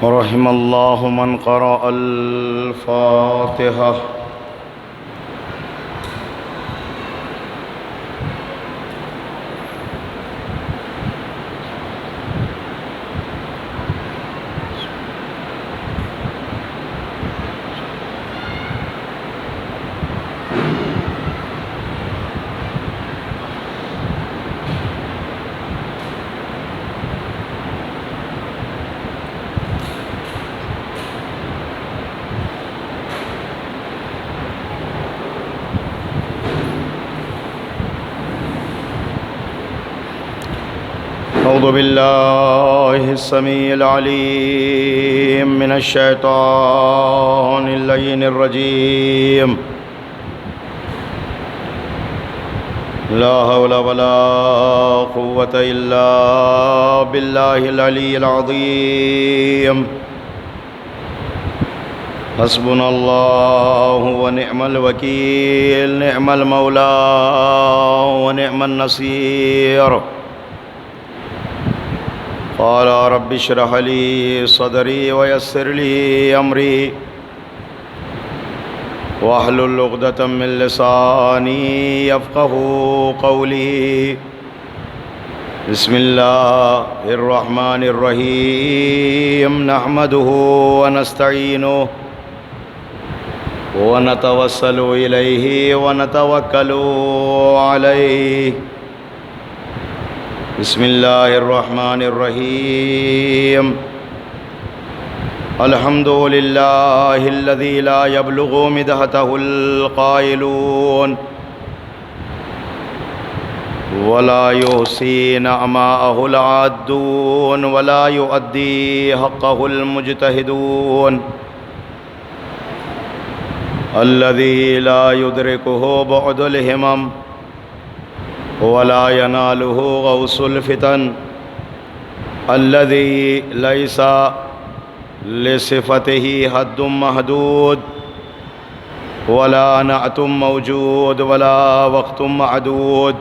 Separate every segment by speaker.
Speaker 1: رحم الله من قرأ الفاتحة. أعوذ بالله السميع العليم من الشيطان اللعين الرجيم. لا حول ولا قوة إلا بالله العلي العظيم. حسبنا الله ونعم الوكيل، نعم المولى ونعم النصير. قال رب اشرح لي صدري ويسر لي أمري واحلل عقدة من لساني يفقهوا قولي. بسم الله الرحمن الرحيم. نحمده ونستعينه ونتوسل إليه ونتوكل عليه. بسم الله الرحمن الرحيم. الحمد لله الذي لا يبلغ مدحته القائلون ولا يحصي نعماءه العادون ولا يؤدي حقه المجتهدون. الذي لا يدركه بعد الهمم ولا يناله غوص الفتن. الذي ليس لصفته حد محدود ولا نعت موجود ولا وقت معدود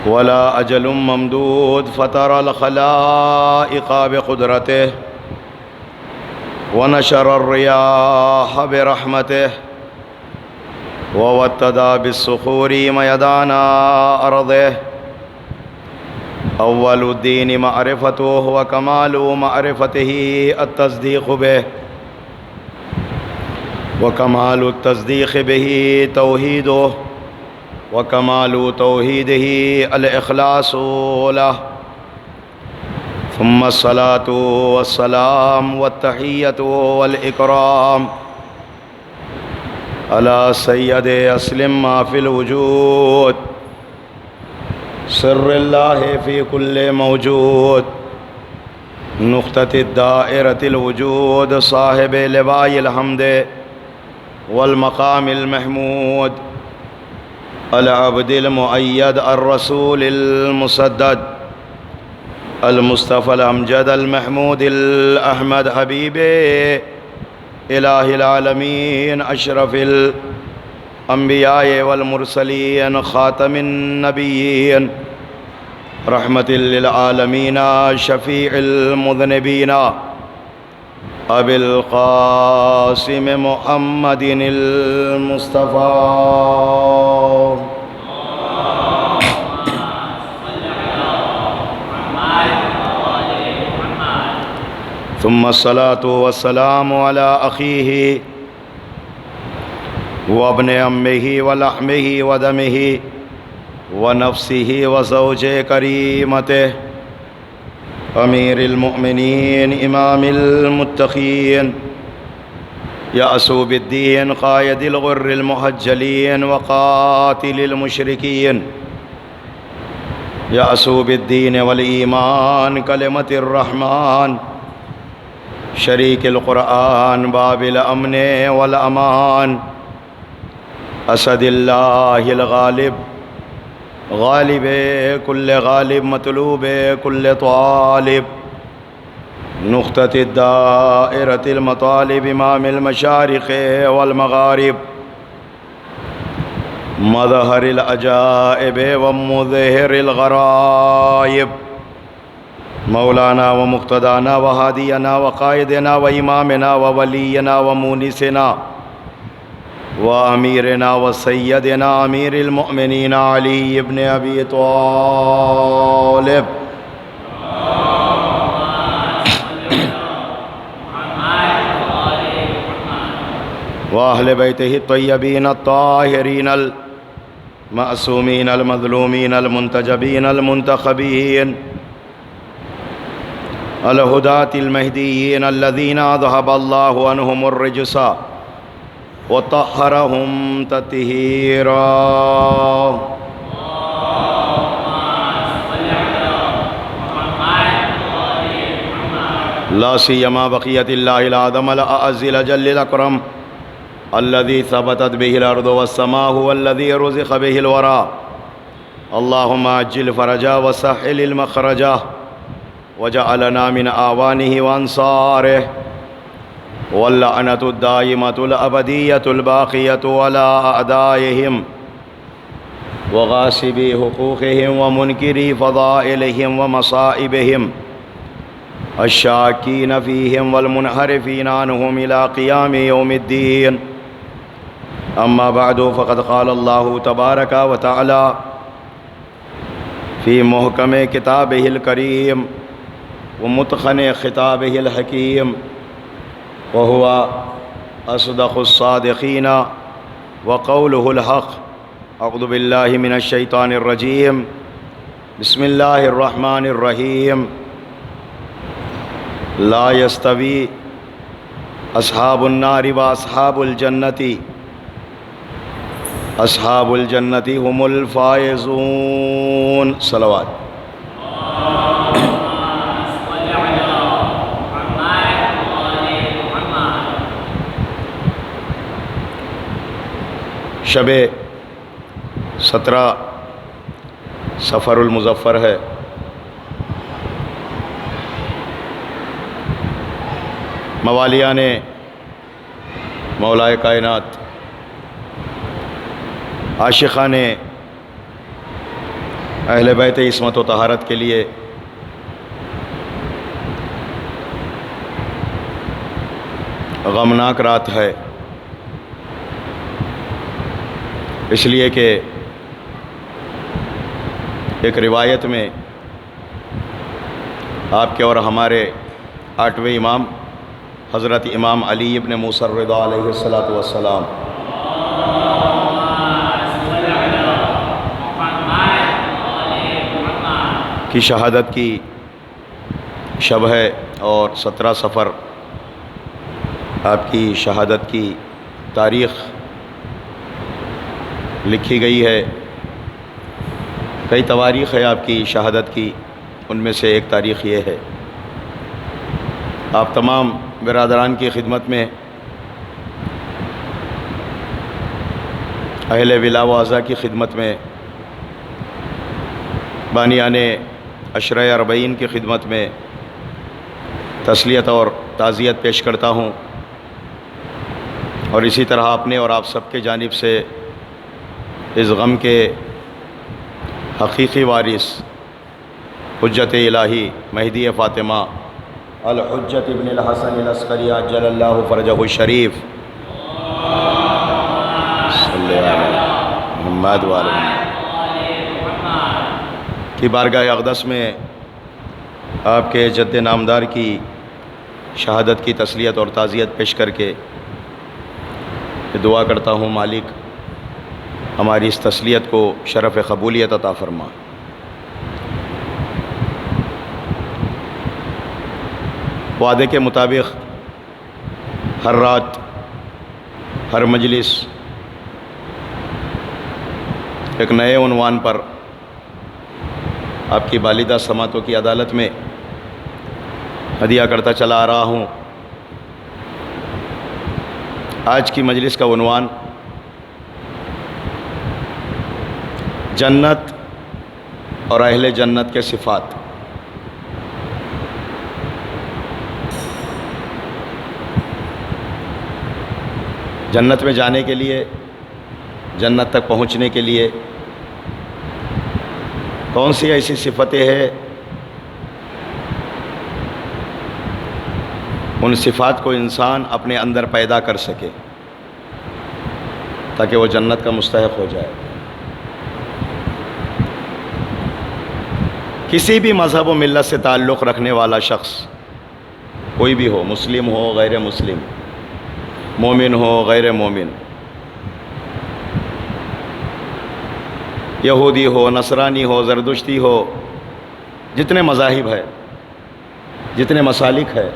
Speaker 1: ولا أجل ممدود. فترى الخلائق بقدرته ونشر الرياح برحمته ووتدا بالصخور ميدان أرضه. أول الدين معرفته وكمال معرفته التصديق به وكمال التصديق به توحيده وكمال توحيده الإخلاص له. ثم الصلاة والسلام والتحية والإكرام على سيد أسلم ما في الوجود، سر الله في كل موجود، نقطة الدائرة الوجود، صاحب لواء الحمد والمقام المحمود، العبد المؤيد، الرسول المسدد، المصطفى الأمجد، المحمود الأحمد، حبيبه إله العالمين، أشرف الأنبياء والمرسلين، خاتم النبيين، رحمة للعالمين، شفيع المذنبين، أبي القاسم محمد المصطفى. ثم الصلاة والسلام على أخيه وابن عمه ولحمه ودمه ونفسه وزوج كريمته، أمير المؤمنين، إمام المتقين، يأسوب الدين، قائد الغر المحجلين وقاتل المشركين، يأسوب الدين والإيمان، كلمة الرحمن، شریک القرآن، باب الامن والامان، اسد اللہ الغالب، غالب کل غالب، مطلوب کل طالب، نقطة الدائرة المطالب، امام المشارق والمغارب، مظہر العجائب ومظہر الغرائب، مولانا ومقتدانا وهادينا وقائدنا وإمامنا وولينا ومونسنا وأميرنا وسيدنا أمير المؤمنين علي بن أبي طالب وأهل بيته الطيبين الطاهرين المعصومين المظلومين المنتجبين المنتخبين الهداة المهديين الذين أذهب الله عنهم الرجس وطهرهم تطهيرا. لا سيما بقية الله الأعظم الأعز الأجل الأكرم الذي ثبتت به الأرض والسماء هو الذي رزق به الورى. اللهم عجل فرجا وسهل المخرجا وجعلنا من أعوانه وأنصاره. واللعنة الدائمة الأبدية الباقية على أعدائهم وغاصبي حقوقهم ومنكري فضائلهم ومصائبهم الشاكين فيهم والمنحرفين عنهم إلى قيام يوم الدين. أما بعد فقد قال الله تبارك وتعالى في محكم كتابه الكريم ومتقن خطابه الحكيم وهو أصدق الصادقين وقوله الحق. أعوذ بالله من الشيطان الرجيم. بسم الله الرحمن الرحيم. لا يستوي أصحاب النار وأصحاب الجنة أصحاب الجنة هم الفائزون. صلوات. شب 17 سفر المظفر ہے. موالیان مولائے کائنات عاشقان اہل بیت عصمت و طہارت کے لیے غمناک رات ہے، اس لیے کہ ایک روایت میں آپ کے اور ہمارے 8ویں امام حضرت امام علی ابن موسیٰ الرضا علیہ السلام کی شہادت کی شب ہے، اور 17 سفر آپ کی شہادت کی تاریخ لکھی گئی ہے. کئی تواریخ ہے آپ کی شہادت کی، ان میں سے ایک تاریخ یہ ہے. آپ تمام برادران کی خدمت میں، اہل ولا و عزا کی خدمت میں، بانیان عشرہ اربعین کی خدمت میں تسلیت اور تعزیت پیش کرتا ہوں، اور اسی طرح اپنے اور آپ سب کے جانب سے اس غم کے حقیقی وارث حجت الہی مہدی فاطمہ الحجت ابن الحسن العسکری عجل اللہ فرجہ الشریف صلی اللہ علیہ محمد وآلہ کی بارگاہ اقدس میں آپ کے جد نامدار کی شہادت کی تسلیت اور تعزیت پیش کر کے دعا کرتا ہوں، مالک ہماری اس تسلیت کو شرف قبولیت عطا فرما. وعدے کے مطابق ہر رات ہر مجلس ایک نئے عنوان پر آپ کی والدہ سماعتوں کی عدالت میں ہدیہ کرتا چلا آ رہا ہوں. آج کی مجلس کا عنوان جنت اور اہل جنت کے صفات. جنت میں جانے کے لیے، جنت تک پہنچنے کے لیے کون سی ایسی صفتیں ہیں ان صفات کو انسان اپنے اندر پیدا کر سکے تاکہ وہ جنت کا مستحق ہو جائے۔ کسی بھی مذہب و ملت سے تعلق رکھنے والا شخص کوئی بھی ہو، مسلم ہو غیر مسلم، مومن ہو غیر مومن، یہودی ہو نصرانی ہو زردشتی ہو، جتنے مذاہب ہے، جتنے مسالک ہے،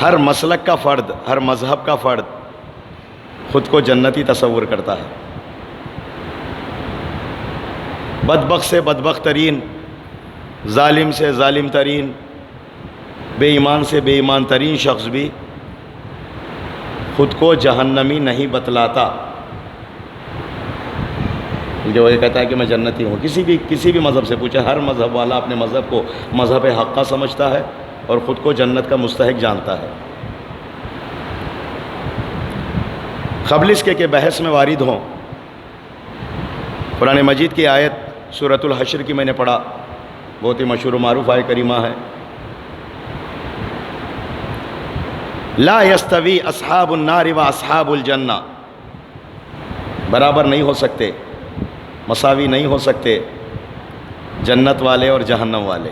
Speaker 1: ہر مسلک کا فرد، ہر مذہب کا فرد خود کو جنتی تصور کرتا ہے۔ بدبخت سے بدبخت ترین، ظالم سے ظالم ترین، بے ایمان سے بے ایمان ترین شخص بھی خود کو جہنمی نہیں بتلاتا، جو یہ کہتا ہے کہ میں جنتی ہوں۔ کسی بھی مذہب سے پوچھے، ہر مذہب والا اپنے مذہب کو مذہب حق کا سمجھتا ہے اور خود کو جنت کا مستحق جانتا ہے۔ قبل اس کے کہ بحث میں وارد ہوں، قرآن مجید کی آیت سورۃ الحشر کی میں نے پڑھا، بہت ہی مشہور و معروف آیت کریمہ ہے، لا یستوی اصحاب النار و اصحاب الجنہ، برابر نہیں ہو سکتے، مساوی نہیں ہو سکتے جنت والے اور جہنم والے،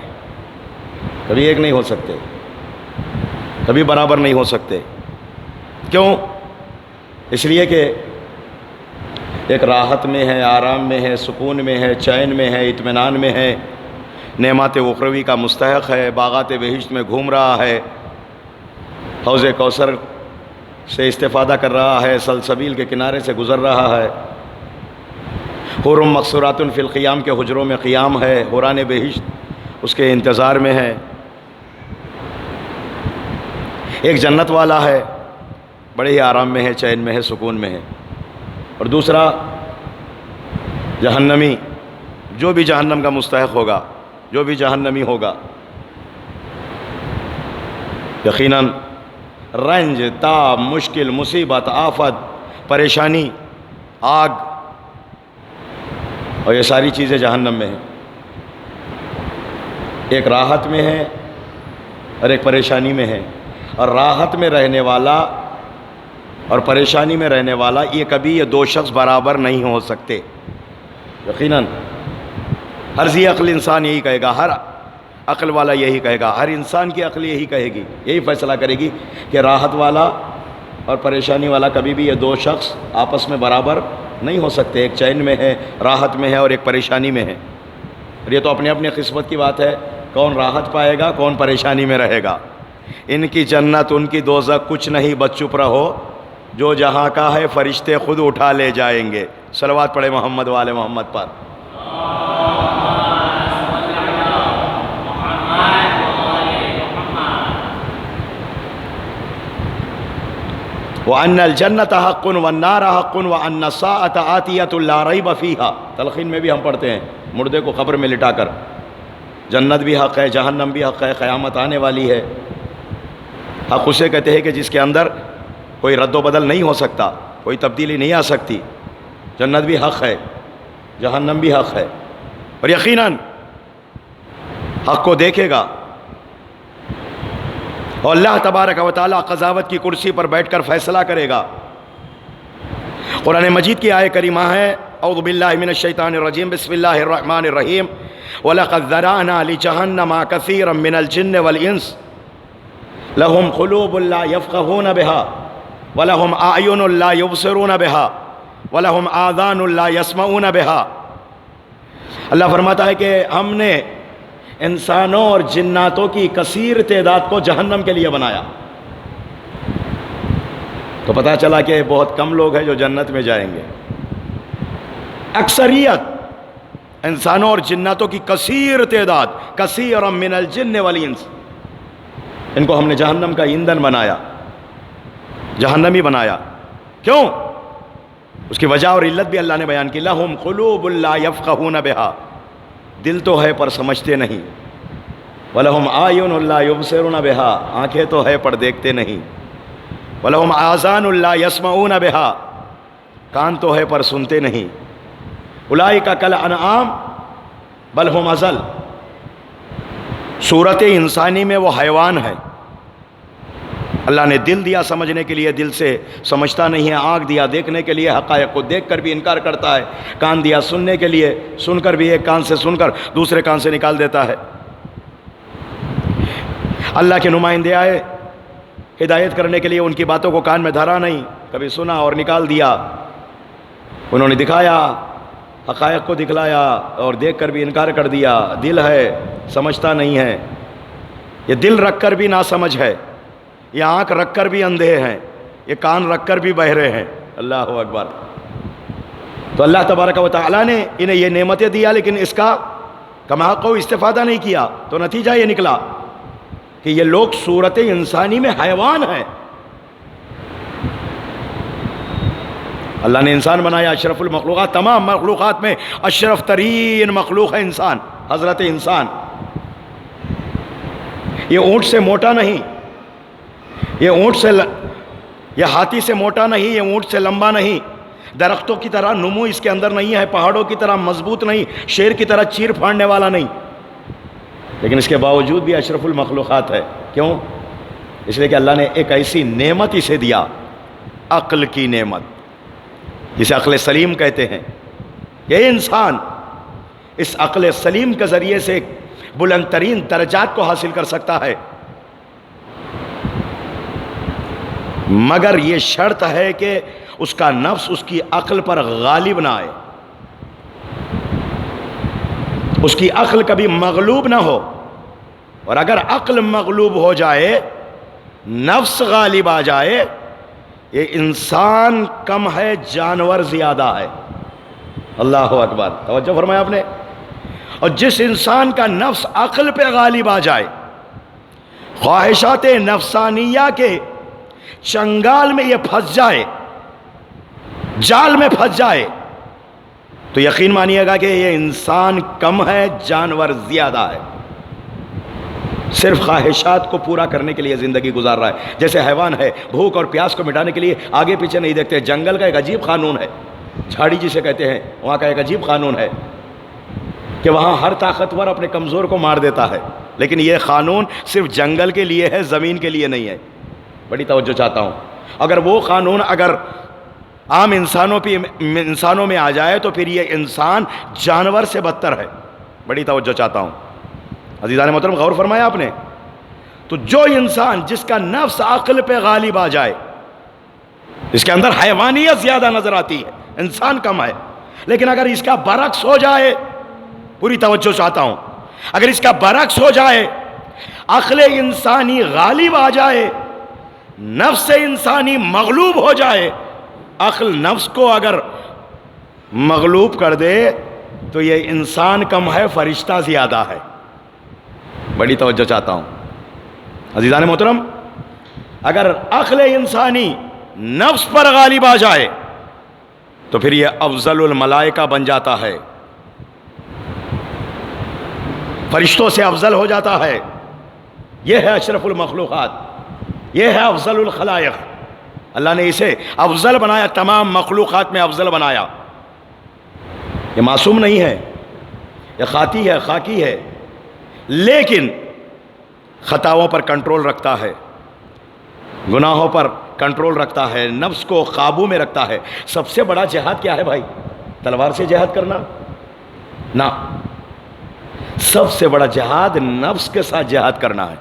Speaker 1: کبھی ایک نہیں ہو سکتے، کبھی برابر نہیں ہو سکتے۔ کیوں؟ اس لیے کہ ایک راحت میں ہے، آرام میں ہے، سکون میں ہے، چین میں ہے، اطمینان میں ہے، نعمات اخروی کا مستحق ہے، باغات بہشت میں گھوم رہا ہے، حوض کوثر سے استفادہ کر رہا ہے، سلسبیل کے کنارے سے گزر رہا ہے، حور مقصورات فی القیام کے حجروں میں قیام ہے، حوران بہشت اس کے انتظار میں ہے۔ ایک جنت والا ہے، بڑے ہی آرام میں ہے، چین میں ہے، سکون میں ہے، اور دوسرا جہنمی، جو بھی جہنم کا مستحق ہوگا، جو بھی جہنمی ہوگا، یقیناً رنج، تاب، مشکل، مصیبت، آفت، پریشانی، آگ اور یہ ساری چیزیں جہنم میں ہیں۔ ایک راحت میں ہے اور ایک پریشانی میں ہے، اور راحت میں رہنے والا اور پریشانی میں رہنے والا، یہ دو شخص برابر نہیں ہو سکتے۔ یقیناً ہر ذی عقل انسان یہی کہے گا، ہر عقل والا یہی کہے گا، ہر انسان کی عقل یہی کہے گی، یہی فیصلہ کرے گی کہ راحت والا اور پریشانی والا کبھی بھی یہ دو شخص آپس میں برابر نہیں ہو سکتے، ایک چین میں ہے، راحت میں ہے، اور ایک پریشانی میں ہے۔ اور یہ تو اپنی اپنی قسمت کی بات ہے، کون راحت پائے گا، کون پریشانی میں رہے گا۔ ان کی جنت ان کی دوزخ کچھ نہیں، بس چپ رہو، جو جہاں کا ہے فرشتے خود اٹھا لے جائیں گے۔ صلوات پڑھے محمد والے محمد پر۔ وَأَنَّ الْجَنَّةَ حَقٌّ وَالنَّارَ حَقٌّ وَأَنَّ السَّاعَةَ آتِيَةٌ لَا رَيْبَ فِيهَا۔ تلخین میں بھی ہم پڑھتے ہیں، مردے کو قبر میں لٹا کر، جنت بھی حق ہے، جہنم بھی حق ہے، قیامت آنے والی ہے۔ حق اسے کہتے ہیں کہ جس کے اندر کوئی رد و بدل نہیں ہو سکتا، کوئی تبدیلی نہیں آ سکتی۔ جنت بھی حق ہے، جہنم بھی حق ہے، اور یقیناً حق کو دیکھے گا، اور اللہ تبارک و تعالیٰ قضاوت کی کرسی پر بیٹھ کر فیصلہ کرے گا۔ قرآن مجید کی آیت کریمہ ہے، اعوذ باللہ من الشیطان الرجیم، بسم اللہ الرحمن الرحیم، وَلَقَدْ ذَرَأْنَا لِجَهَنَّمَ كَثِيرًا مِنَ الْجِنِّ وَالْإِنسِ لَهُمْ قُلُوبٌ لَا يَفْقَهُونَ بِهَا وَلَهُمْ أَعْيُنٌ لَا يُبْصِرُونَ بِهَا وَلَهُمْ آذَانٌ لَا يَسْمَعُونَ بِهَا۔ اللہ فرماتا ہے کہ ہم نے انسانوں اور جناتوں کی کثیر تعداد کو جہنم کے لیے بنایا، تو پتہ چلا کہ بہت کم لوگ ہیں جو جنت میں جائیں گے۔ اکثریت انسانوں اور جناتوں کی کثیر تعداد، کثیر من الجن والانس، ان کو ہم نے جہنم کا ایندھن بنایا، جہنمی بنایا۔ کیوں؟ اس کی وجہ اور علت بھی اللہ نے بیان کی، لہم قلوب لا یفقہون بہا، دل تو ہے پر سمجھتے نہیں، وَلَهُمْ أَعْيُنٌ لَا يُبْصِرُونَ بِهَا، آنکھیں تو ہے پر دیکھتے نہیں، وَلَهُمْ آذَانٌ لَا يَسْمَعُونَ بِهَا، کان تو ہے پر سنتے نہیں، أُولَئِكَ كَالْأَنْعَامِ بَلْ هُمْ أَضَلُّ، صورت انسانی میں وہ حیوان ہے. اللہ نے دل دیا سمجھنے کے لیے، دل سے سمجھتا نہیں ہے. آنکھ دیا دیکھنے کے لیے، حقائق کو دیکھ کر بھی انکار کرتا ہے. کان دیا سننے کے لیے، سن کر بھی ایک کان سے سن کر دوسرے کان سے نکال دیتا ہے. اللہ کے نمائندے آئے ہدایت کرنے کے لیے، ان کی باتوں کو کان میں دھرا نہیں، کبھی سنا اور نکال دیا. انہوں نے دکھایا، حقائق کو دکھلایا اور دیکھ کر بھی انکار کر دیا. دل ہے سمجھتا نہیں ہے. یہ دل رکھ کر بھی ناسمجھ ہے، یہ آنکھ رکھ کر بھی اندھے ہیں، یہ کان رکھ کر بھی بہرے ہیں. اللہ اکبر. تو اللہ تبارک و تعالیٰ نے انہیں یہ نعمتیں دیا، لیکن اس کا کما کو استفادہ نہیں کیا. تو نتیجہ یہ نکلا کہ یہ لوگ صورت انسانی میں حیوان ہیں. اللہ نے انسان بنایا اشرف المخلوقات، تمام مخلوقات میں اشرف ترین مخلوق ہے انسان، حضرت انسان. یہ اونٹ سے موٹا نہیں، یہ ہاتھی سے موٹا نہیں، یہ اونٹ سے لمبا نہیں، درختوں کی طرح نمو اس کے اندر نہیں ہے، پہاڑوں کی طرح مضبوط نہیں، شیر کی طرح چیر پھاڑنے والا نہیں. لیکن اس کے باوجود بھی اشرف المخلوقات ہے. کیوں؟ اس لیے کہ اللہ نے ایک ایسی نعمت اسے دیا، عقل کی نعمت، جسے عقل سلیم کہتے ہیں. یہ انسان اس عقل سلیم کے ذریعے سے بلند ترین درجات کو حاصل کر سکتا ہے، مگر یہ شرط ہے کہ اس کا نفس اس کی عقل پر غالب نہ آئے، اس کی عقل کبھی مغلوب نہ ہو. اور اگر عقل مغلوب ہو جائے، نفس غالب آ جائے، یہ انسان کم ہے، جانور زیادہ ہے. اللہ اکبر. توجہ فرمایا آپ نے. اور جس انسان کا نفس عقل پہ غالب آ جائے، خواہشات نفسانیہ کے چنگال میں یہ پھنس جائے، جال میں پھنس جائے، تو یقین مانیے گا کہ یہ انسان کم ہے، جانور زیادہ ہے. صرف خواہشات کو پورا کرنے کے لیے زندگی گزار رہا ہے. جیسے حیوان ہے، بھوک اور پیاس کو مٹانے کے لیے آگے پیچھے نہیں دیکھتے. جنگل کا ایک عجیب قانون ہے، جھاڑی جسے کہتے ہیں، وہاں کا ایک عجیب قانون ہے کہ وہاں ہر طاقتور اپنے کمزور کو مار دیتا ہے. لیکن یہ قانون صرف جنگل کے لیے ہے، زمین کے لیے نہیں ہے. بڑی توجہ چاہتا ہوں. اگر وہ قانون اگر عام انسانوں میں آ جائے تو پھر یہ انسان جانور سے بدتر ہے. بڑی توجہ چاہتا ہوں. عزیزان محترم غور فرمایا آپ نے. تو جو انسان جس کا نفس عقل پہ غالب آ جائے، اس کے اندر حیوانیت زیادہ نظر آتی ہے، انسان کم ہے. لیکن اگر اس کا برعکس ہو جائے، پوری توجہ چاہتا ہوں، اگر اس کا برعکس ہو جائے، عقل انسانی غالب آ جائے، نفس انسانی مغلوب ہو جائے، عقل نفس کو اگر مغلوب کر دے تو یہ انسان کم ہے، فرشتہ زیادہ ہے. بڑی توجہ چاہتا ہوں. عزیزان محترم، اگر عقل انسانی نفس پر غالب آ جائے تو پھر یہ افضل الملائکہ بن جاتا ہے، فرشتوں سے افضل ہو جاتا ہے. یہ ہے اشرف المخلوقات، یہ ہے افضل الخلائق. اللہ نے اسے افضل بنایا، تمام مخلوقات میں افضل بنایا. یہ معصوم نہیں ہے، یہ خاکی ہے، لیکن خطاؤں پر کنٹرول رکھتا ہے، گناہوں پر کنٹرول رکھتا ہے، نفس کو قابو میں رکھتا ہے. سب سے بڑا جہاد کیا ہے بھائی؟ تلوار سے جہاد کرنا؟ نہ، سب سے بڑا جہاد نفس کے ساتھ جہاد کرنا ہے.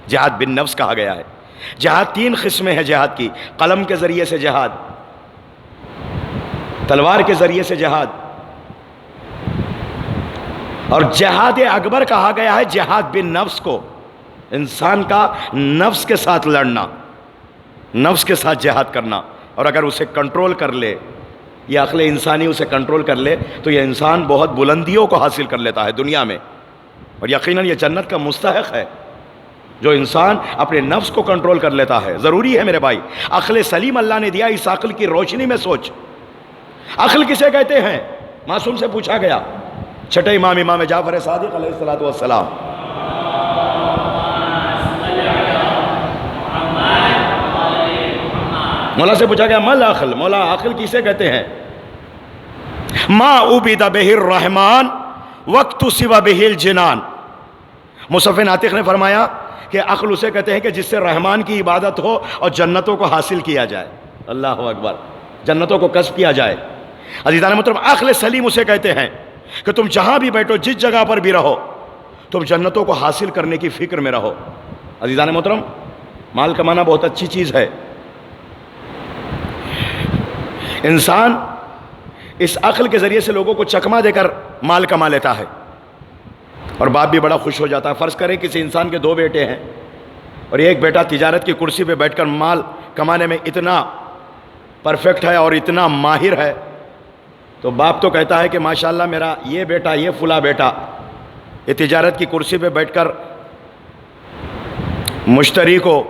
Speaker 1: جہاد بن نفس کہا گیا ہے. جہاد 3 قسمیں ہیں جہاد کی: قلم کے ذریعے سے جہاد، تلوار کے ذریعے سے جہاد، اور جہاد اکبر کہا گیا ہے جہاد بن نفس کو. انسان کا نفس کے ساتھ لڑنا، نفس کے ساتھ جہاد کرنا. اور اگر اسے کنٹرول کر لے، یہ عقل انسانی اسے کنٹرول کر لے، تو یہ انسان بہت بلندیوں کو حاصل کر لیتا ہے دنیا میں، اور یقیناً یہ جنت کا مستحق ہے. جو انسان اپنے نفس کو کنٹرول کر لیتا ہے. ضروری ہے میرے بھائی، عقل سلیم اللہ نے دیا، اس عقل کی روشنی میں سوچ. عقل کسے کہتے ہیں؟ معصوم سے پوچھا گیا. چھٹے امام جعفر صادق علیہ الصلوۃ والسلام. مولا سے پوچھا گیا مل عقل، مولا عقل کسے کہتے ہیں؟ ما عبد بہ الرحمن وقت سوا بہ الجنان مصنف ناطق نے فرمایا کہ عقل اسے کہتے ہیں کہ جس سے رحمان کی عبادت ہو اور جنتوں کو حاصل کیا جائے. اللہ اکبر. جنتوں کو کسب کیا جائے. عزیزان محترم, عقل سلیم اسے کہتے ہیں کہ تم جہاں بھی بیٹھو, جس جگہ پر بھی رہو, تم جنتوں کو حاصل کرنے کی فکر میں رہو. عزیزان محترم, مال کمانا بہت اچھی چیز ہے. انسان اس عقل کے ذریعے سے لوگوں کو چکما دے کر مال کما لیتا ہے, اور باپ بھی بڑا خوش ہو جاتا ہے. فرض کریں کسی انسان کے 2 بیٹے ہیں, اور ایک بیٹا تجارت کی کرسی پہ بیٹھ کر مال کمانے میں اتنا پرفیکٹ ہے اور اتنا ماہر ہے, تو باپ تو کہتا ہے کہ ماشاءاللہ میرا یہ بیٹا, یہ فلاں بیٹا, یہ تجارت کی کرسی پہ بیٹھ کر مشتری کو,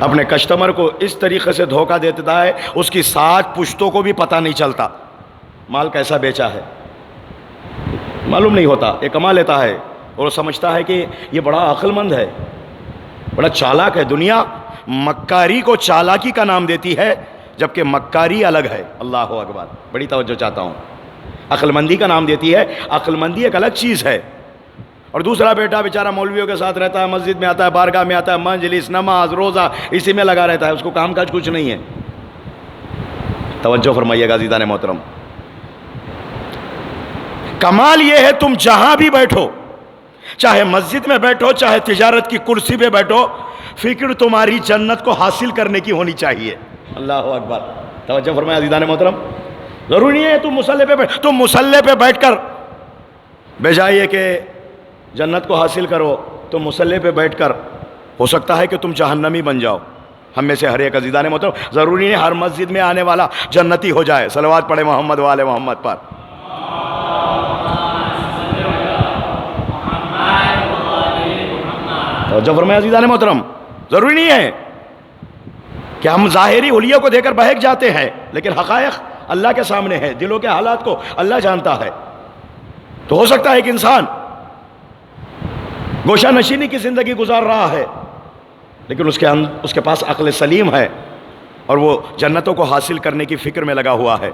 Speaker 1: اپنے کسٹمر کو اس طریقے سے دھوکہ دیتا ہے, اس کی 7 پشتوں کو بھی پتہ نہیں چلتا مال کیسا بیچا ہے, معلوم نہیں ہوتا. یہ کما لیتا ہے اور سمجھتا ہے کہ یہ بڑا عقل مند ہے, بڑا چالاک ہے. دنیا مکاری کو چالاکی کا نام دیتی ہے, جبکہ مکاری الگ ہے. اللہ اکبر. بڑی توجہ چاہتا ہوں. عقل مندی کا نام دیتی ہے. عقل مندی ایک الگ چیز ہے. اور دوسرا بیٹا بیچارہ مولویوں کے ساتھ رہتا ہے, مسجد میں آتا ہے, بارگاہ میں آتا ہے, مجلس, نماز, روزہ, اسی میں لگا رہتا ہے, اس کو کام کاج کچھ نہیں ہے. توجہ فرمائیے گا عزیزان محترم. کمال یہ ہے تم جہاں بھی بیٹھو, چاہے مسجد میں بیٹھو, چاہے تجارت کی کرسی پہ بیٹھو, فکر تمہاری جنت کو حاصل کرنے کی ہونی چاہیے. اللہ اکبر. توجہ فرمائے عزیزان محترم. ضروری نہیں ہے تم مصلی پہ بیٹھ, تم مصلی پہ بیٹھ کر بجائے یہ کہ جنت کو حاصل کرو, تم مصلی پہ بیٹھ کر ہو سکتا ہے کہ تم جہنمی بن جاؤ. ہم میں سے ہر ایک عزیزان محترم, ضروری نہیں ہر مسجد میں آنے والا جنتی ہو جائے. صلوات پڑھے محمد والے محمد پر. توجہ فرمائے عزیزان محترم. ضروری نہیں ہے کہ ہم ظاہری حلیوں کو دے کر بہک جاتے ہیں, لیکن حقائق اللہ کے سامنے ہے, دلوں کے حالات کو اللہ جانتا ہے. تو ہو سکتا ہے کہ انسان گوشہ نشینی کی زندگی گزار رہا ہے, لیکن اس کے پاس عقل سلیم ہے, اور وہ جنتوں کو حاصل کرنے کی فکر میں لگا ہوا ہے,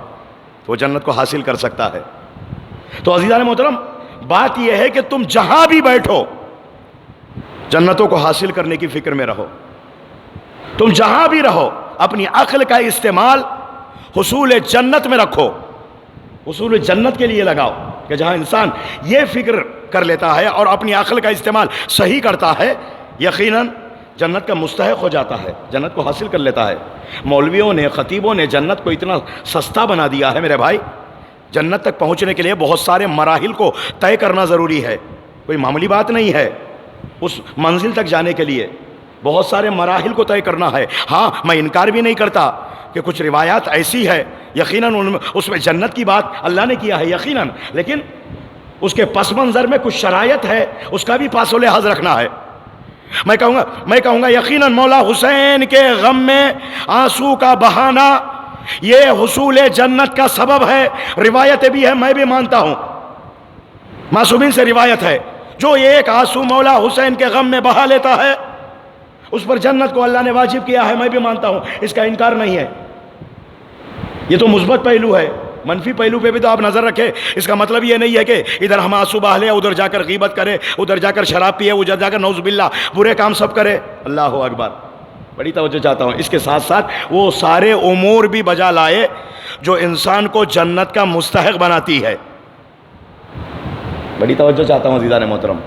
Speaker 1: تو وہ جنت کو حاصل کر سکتا ہے. تو عزیزان محترم, بات یہ ہے کہ تم جہاں بھی بیٹھو جنتوں کو حاصل کرنے کی فکر میں رہو. تم جہاں بھی رہو اپنی عقل کا استعمال حصول جنت میں رکھو, حصول جنت کے لیے لگاؤ. کہ جہاں انسان یہ فکر کر لیتا ہے اور اپنی عقل کا استعمال صحیح کرتا ہے, یقیناً جنت کا مستحق ہو جاتا ہے, جنت کو حاصل کر لیتا ہے. مولویوں نے, خطیبوں نے جنت کو اتنا سستا بنا دیا ہے میرے بھائی. جنت تک پہنچنے کے لیے بہت سارے مراحل کو طے کرنا ضروری ہے, کوئی معمولی بات نہیں ہے. اس منزل تک جانے کے لیے بہت سارے مراحل کو طے کرنا ہے. ہاں, میں انکار بھی نہیں کرتا کہ کچھ روایات ایسی ہے, یقیناً اس میں جنت کی بات اللہ نے کیا ہے یقیناً, لیکن اس کے پس منظر میں کچھ شرائط ہے, اس کا بھی پاس و لحاظ رکھنا ہے. میں کہوں گا یقیناً مولا حسین کے غم میں آنسو کا بہانا یہ حصول جنت کا سبب ہے. روایتیں بھی ہے, میں بھی مانتا ہوں, معصومین سے روایت ہے, جو ایک آنسو مولا حسین کے غم میں بہا لیتا ہے اس پر جنت کو اللہ نے واجب کیا ہے. میں بھی مانتا ہوں, اس کا انکار نہیں ہے. یہ تو مثبت پہلو ہے, منفی پہلو پہ بھی تو آپ نظر رکھیں. اس کا مطلب یہ نہیں ہے کہ ادھر ہم آنسو بہا لیں, ادھر جا کر غیبت کرے, ادھر جا کر شراب پیے, ادھر جا کر نعوذ باللہ برے کام سب کرے. اللہ اکبر. بڑی توجہ چاہتا ہوں. اس کے ساتھ ساتھ وہ سارے امور بھی بجا لائے جو انسان کو جنت کا مستحق بناتی ہے. بڑی توجہ چاہتا ہوں عزیزان محترم.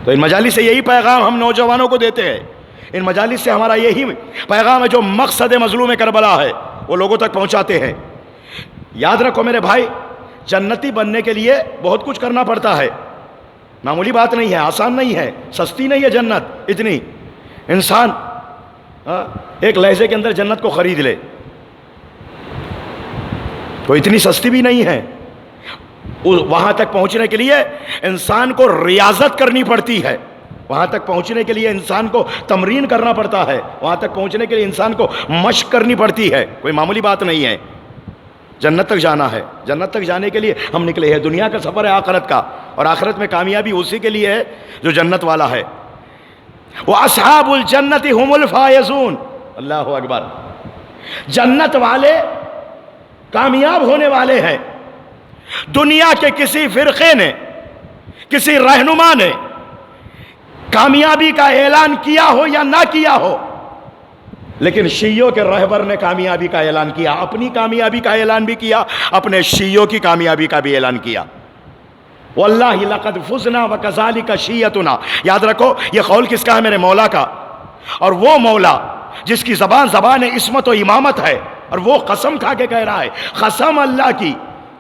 Speaker 1: تو ان مجالس سے یہی پیغام ہم نوجوانوں کو دیتے ہیں. ان مجالس سے ہمارا یہی پیغام ہے, جو مقصد مظلوم کربلا ہے وہ لوگوں تک پہنچاتے ہیں. یاد رکھو میرے بھائی, جنتی بننے کے لیے بہت کچھ کرنا پڑتا ہے, معمولی بات نہیں ہے, آسان نہیں ہے, سستی نہیں ہے جنت اتنی. انسان ایک لہجے کے اندر جنت کو خرید لے تو اتنی سستی بھی نہیں ہے. وہاں تک پہنچنے کے لیے انسان کو ریاضت کرنی پڑتی ہے, وہاں تک پہنچنے کے لیے انسان کو تمرین کرنا پڑتا ہے, وہاں تک پہنچنے کے لیے انسان کو مشق کرنی پڑتی ہے. کوئی معمولی بات نہیں ہے. جنت تک جانا ہے, جنت تک جانے کے لیے ہم نکلے ہیں. دنیا کا سفر ہے آخرت کا, اور آخرت میں کامیابی اسی کے لیے ہے جو جنت والا ہے. وَأَصْحَابُ الْجَنَّةِ هُمُ الْفَائِزُونَ. اللہ اکبر. جنت والے کامیاب ہونے والے ہیں. دنیا کے کسی فرقے نے, کسی رہنما نے کامیابی کا اعلان کیا ہو یا نہ کیا ہو، لیکن شیعوں کے رہبر نے کامیابی کا اعلان کیا، اپنی کامیابی کا اعلان بھی کیا، اپنے شیعوں کی کامیابی کا بھی اعلان کیا۔ واللہ لقد فزنا وکذالک شیعتنا، یاد رکھو یہ قول کس کا ہے؟ میرے مولا کا، اور وہ مولا جس کی زبان عصمت و امامت ہے، اور وہ قسم کھا کے کہہ رہا ہے، قسم اللہ کی،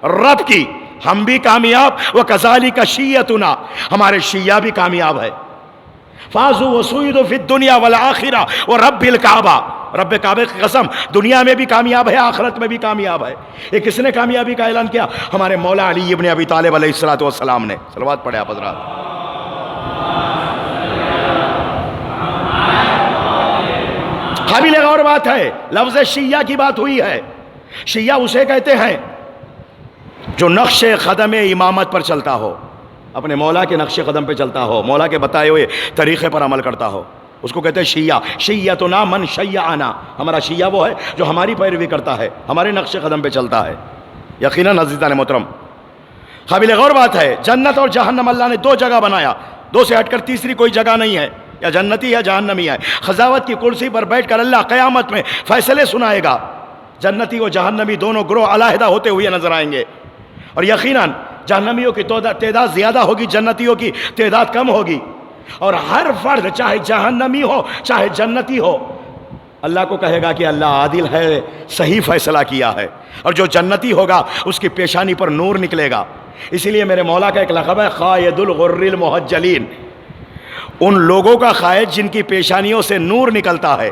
Speaker 1: رب کی، ہم بھی کامیاب، وکذالک شیعتنا، ہمارے شیعہ بھی کامیاب ہے۔ فازوا وسعدوا فی الدنیا والآخرہ ورب الکعبہ، رب کعبے کی قسم، دنیا میں بھی کامیاب ہے، آخرت میں بھی کامیاب ہے۔ یہ کس نے کامیابی کا اعلان کیا؟ ہمارے مولا علی ابن ابی طالب علیہ الصلوۃ والسلام نے۔ صلوات پڑھے آپ حضرات۔ قابل غور بات ہے، لفظ شیعہ کی بات ہوئی ہے۔ شیعہ اسے کہتے ہیں جو نقش قدم امامت پر چلتا ہو، اپنے مولا کے نقش قدم پہ چلتا ہو، مولا کے بتائے ہوئے طریقے پر عمل کرتا ہو، اس کو کہتے ہیں شیعہ۔ شیعتنا من شیعنا، ہمارا شیعہ وہ ہے جو ہماری پیروی کرتا ہے، ہمارے نقش قدم پہ چلتا ہے۔ یقیناً عزیزان محترم، قابل غور بات ہے، جنت اور جہنم اللہ نے دو جگہ بنایا، دو سے ہٹ کر تیسری کوئی جگہ نہیں ہے، یا جنتی یا جہنمی ہے۔ خزاوت کی کرسی پر بیٹھ کر اللہ قیامت میں فیصلے سنائے گا، جنتی و جہنمی دونوں گروہ علیحدہ ہوتے ہوئے نظر آئیں گے، اور یقیناً جہنمیوں کی تعداد زیادہ ہوگی، جنتیوں کی تعداد کم ہوگی، اور ہر فرد چاہے جہنمی ہو چاہے جنتی ہو، اللہ کو کہے گا کہ اللہ عادل ہے، صحیح فیصلہ کیا ہے، اور جو جنتی ہوگا اس کی پیشانی پر نور نکلے گا۔ اسی لیے میرے مولا کا ایک لقب ہے قائد الغر المحجلین، ان لوگوں کا قائد جن کی پیشانیوں سے نور نکلتا ہے۔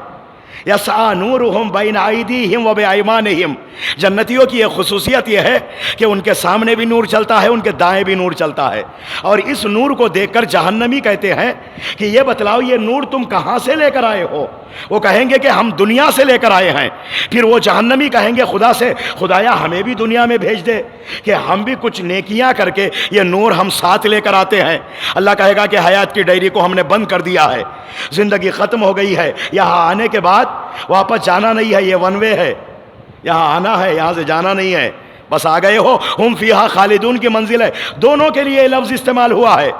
Speaker 1: یسعی نورہم بین ایدیہم و بایمانہم، جنتیوں کی ایک خصوصیت یہ ہے کہ ان کے سامنے بھی نور چلتا ہے، ان کے دائیں بھی نور چلتا ہے، اور اس نور کو دیکھ کر جہنمی کہتے ہیں کہ یہ بتلاؤ یہ نور تم کہاں سے لے کر آئے ہو؟ وہ کہیں گے کہ ہم دنیا سے لے کر آئے ہیں۔ پھر وہ جہنمی کہیں گے خدا سے، خدایا ہمیں بھی دنیا میں بھیج دے کہ ہم بھی کچھ نیکیاں کر کے یہ نور ہم ساتھ لے کر آتے ہیں۔ اللہ کہے گا کہ حیات کی ڈائری کو ہم نے بند کر دیا ہے، زندگی ختم ہو گئی ہے، یہاں آنے کے بعد واپس جانا نہیں ہے، یہ ون وے ہے، یہاں آنا ہے، یہاں سے جانا نہیں ہے، بس آ گئے ہو، ہم فیہا خالدون کی منزل ہے۔ دونوں کے لیے یہ لفظ استعمال ہوا ہے،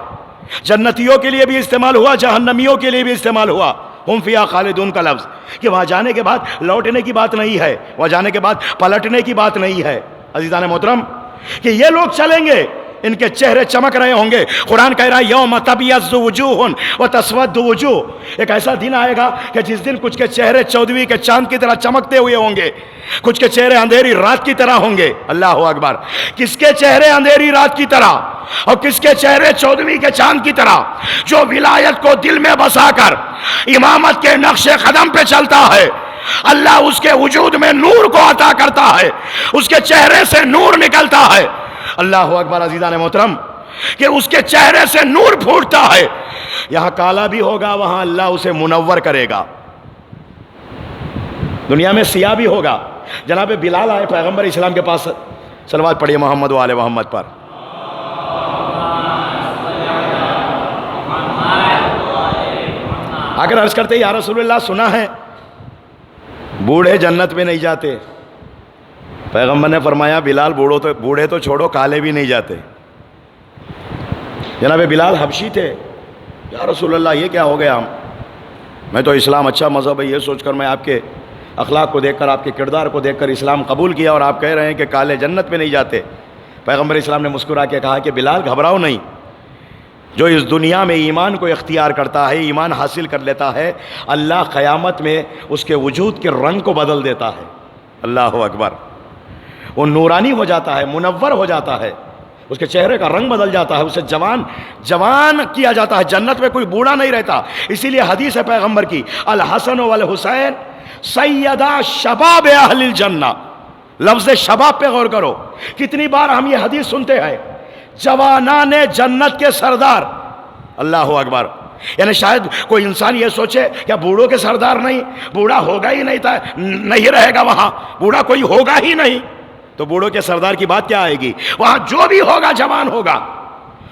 Speaker 1: جنتیوں کے لیے بھی استعمال ہوا، جہنمیوں کے لیے بھی استعمال ہوا، ہم فیہا خالدون کا لفظ، کہ وہاں جانے کے بعد لوٹنے کی بات نہیں ہے، وہاں جانے کے بعد پلٹنے کی بات نہیں ہے۔ عزیزان محترم، کہ یہ لوگ چلیں گے، ان کے چہرے چمک رہے ہوں گے۔ قرآن کہہ رہا ہے یوم تبیض وجوہ وتسود وجوہ، ایک ایسا دن آئے گا کہ جس دن کچھ کے چہرے چودھویں کے چاند کی طرح چمکتے ہوئے ہوں گے، کچھ کے چہرے اندھیری رات کی طرح ہوں گے۔ اللہ اکبر، کس کے چہرے اندھیری رات کی طرح اور کس کے چہرے چودھویں کے چاند کی طرح؟ جو ولایت کو دل میں بسا کر امامت کے نقش قدم پہ چلتا ہے، اللہ اس کے وجود میں نور کو عطا کرتا ہے، اس کے چہرے سے نور نکلتا ہے۔ اللہ اکبر عزیزان محترم، کہ اس کے چہرے سے نور پھوٹتا ہے، یہاں کالا بھی ہوگا وہاں اللہ اسے منور کرے گا، دنیا میں سیاہ بھی ہوگا۔ جناب بلال آئے پیغمبر اسلام کے پاس، صلوات پڑھیے محمد و آل محمد پر۔ آ کر عرض کرتے یا رسول اللہ، سنا ہے بوڑھے جنت میں نہیں جاتے۔ پیغمبر نے فرمایا بلال بوڑھے تو چھوڑو، کالے بھی نہیں جاتے۔ جناب بلال حبشی تھے، یا رسول اللہ یہ کیا ہو گیا؟ میں تو اسلام اچھا مذہب ہے یہ سوچ کر میں آپ کے اخلاق کو دیکھ کر، آپ کے کردار کو دیکھ کر اسلام قبول کیا، اور آپ کہہ رہے ہیں کہ کالے جنت میں نہیں جاتے۔ پیغمبر اسلام نے مسکرا کے کہا کہ بلال گھبراؤ نہیں، جو اس دنیا میں ایمان کو اختیار کرتا ہے، ایمان حاصل کر لیتا ہے، اللہ قیامت میں اس کے وجود کے رنگ کو بدل دیتا ہے۔ اللہ اکبر، وہ نورانی ہو جاتا ہے، منور ہو جاتا ہے، اس کے چہرے کا رنگ بدل جاتا ہے، اسے جوان کیا جاتا ہے۔ جنت میں کوئی بوڑھا نہیں رہتا۔ اسی لیے حدیث ہے پیغمبر کی، الحسن والحسین سیدا شباب اہل الجنہ۔ لفظ شباب پہ غور کرو، کتنی بار ہم یہ حدیث سنتے ہیں، جوانان جنت کے سردار۔ اللہ اکبر، یعنی شاید کوئی انسان یہ سوچے کیا بوڑھوں کے سردار نہیں، بوڑھا ہوگا ہی نہیں تھا، نہیں رہے گا وہاں، بوڑھا کوئی ہوگا ہی نہیں، تو بوڑھوں کے سردار کی بات کیا آئے گی؟ وہاں جو بھی ہوگا جوان ہوگا،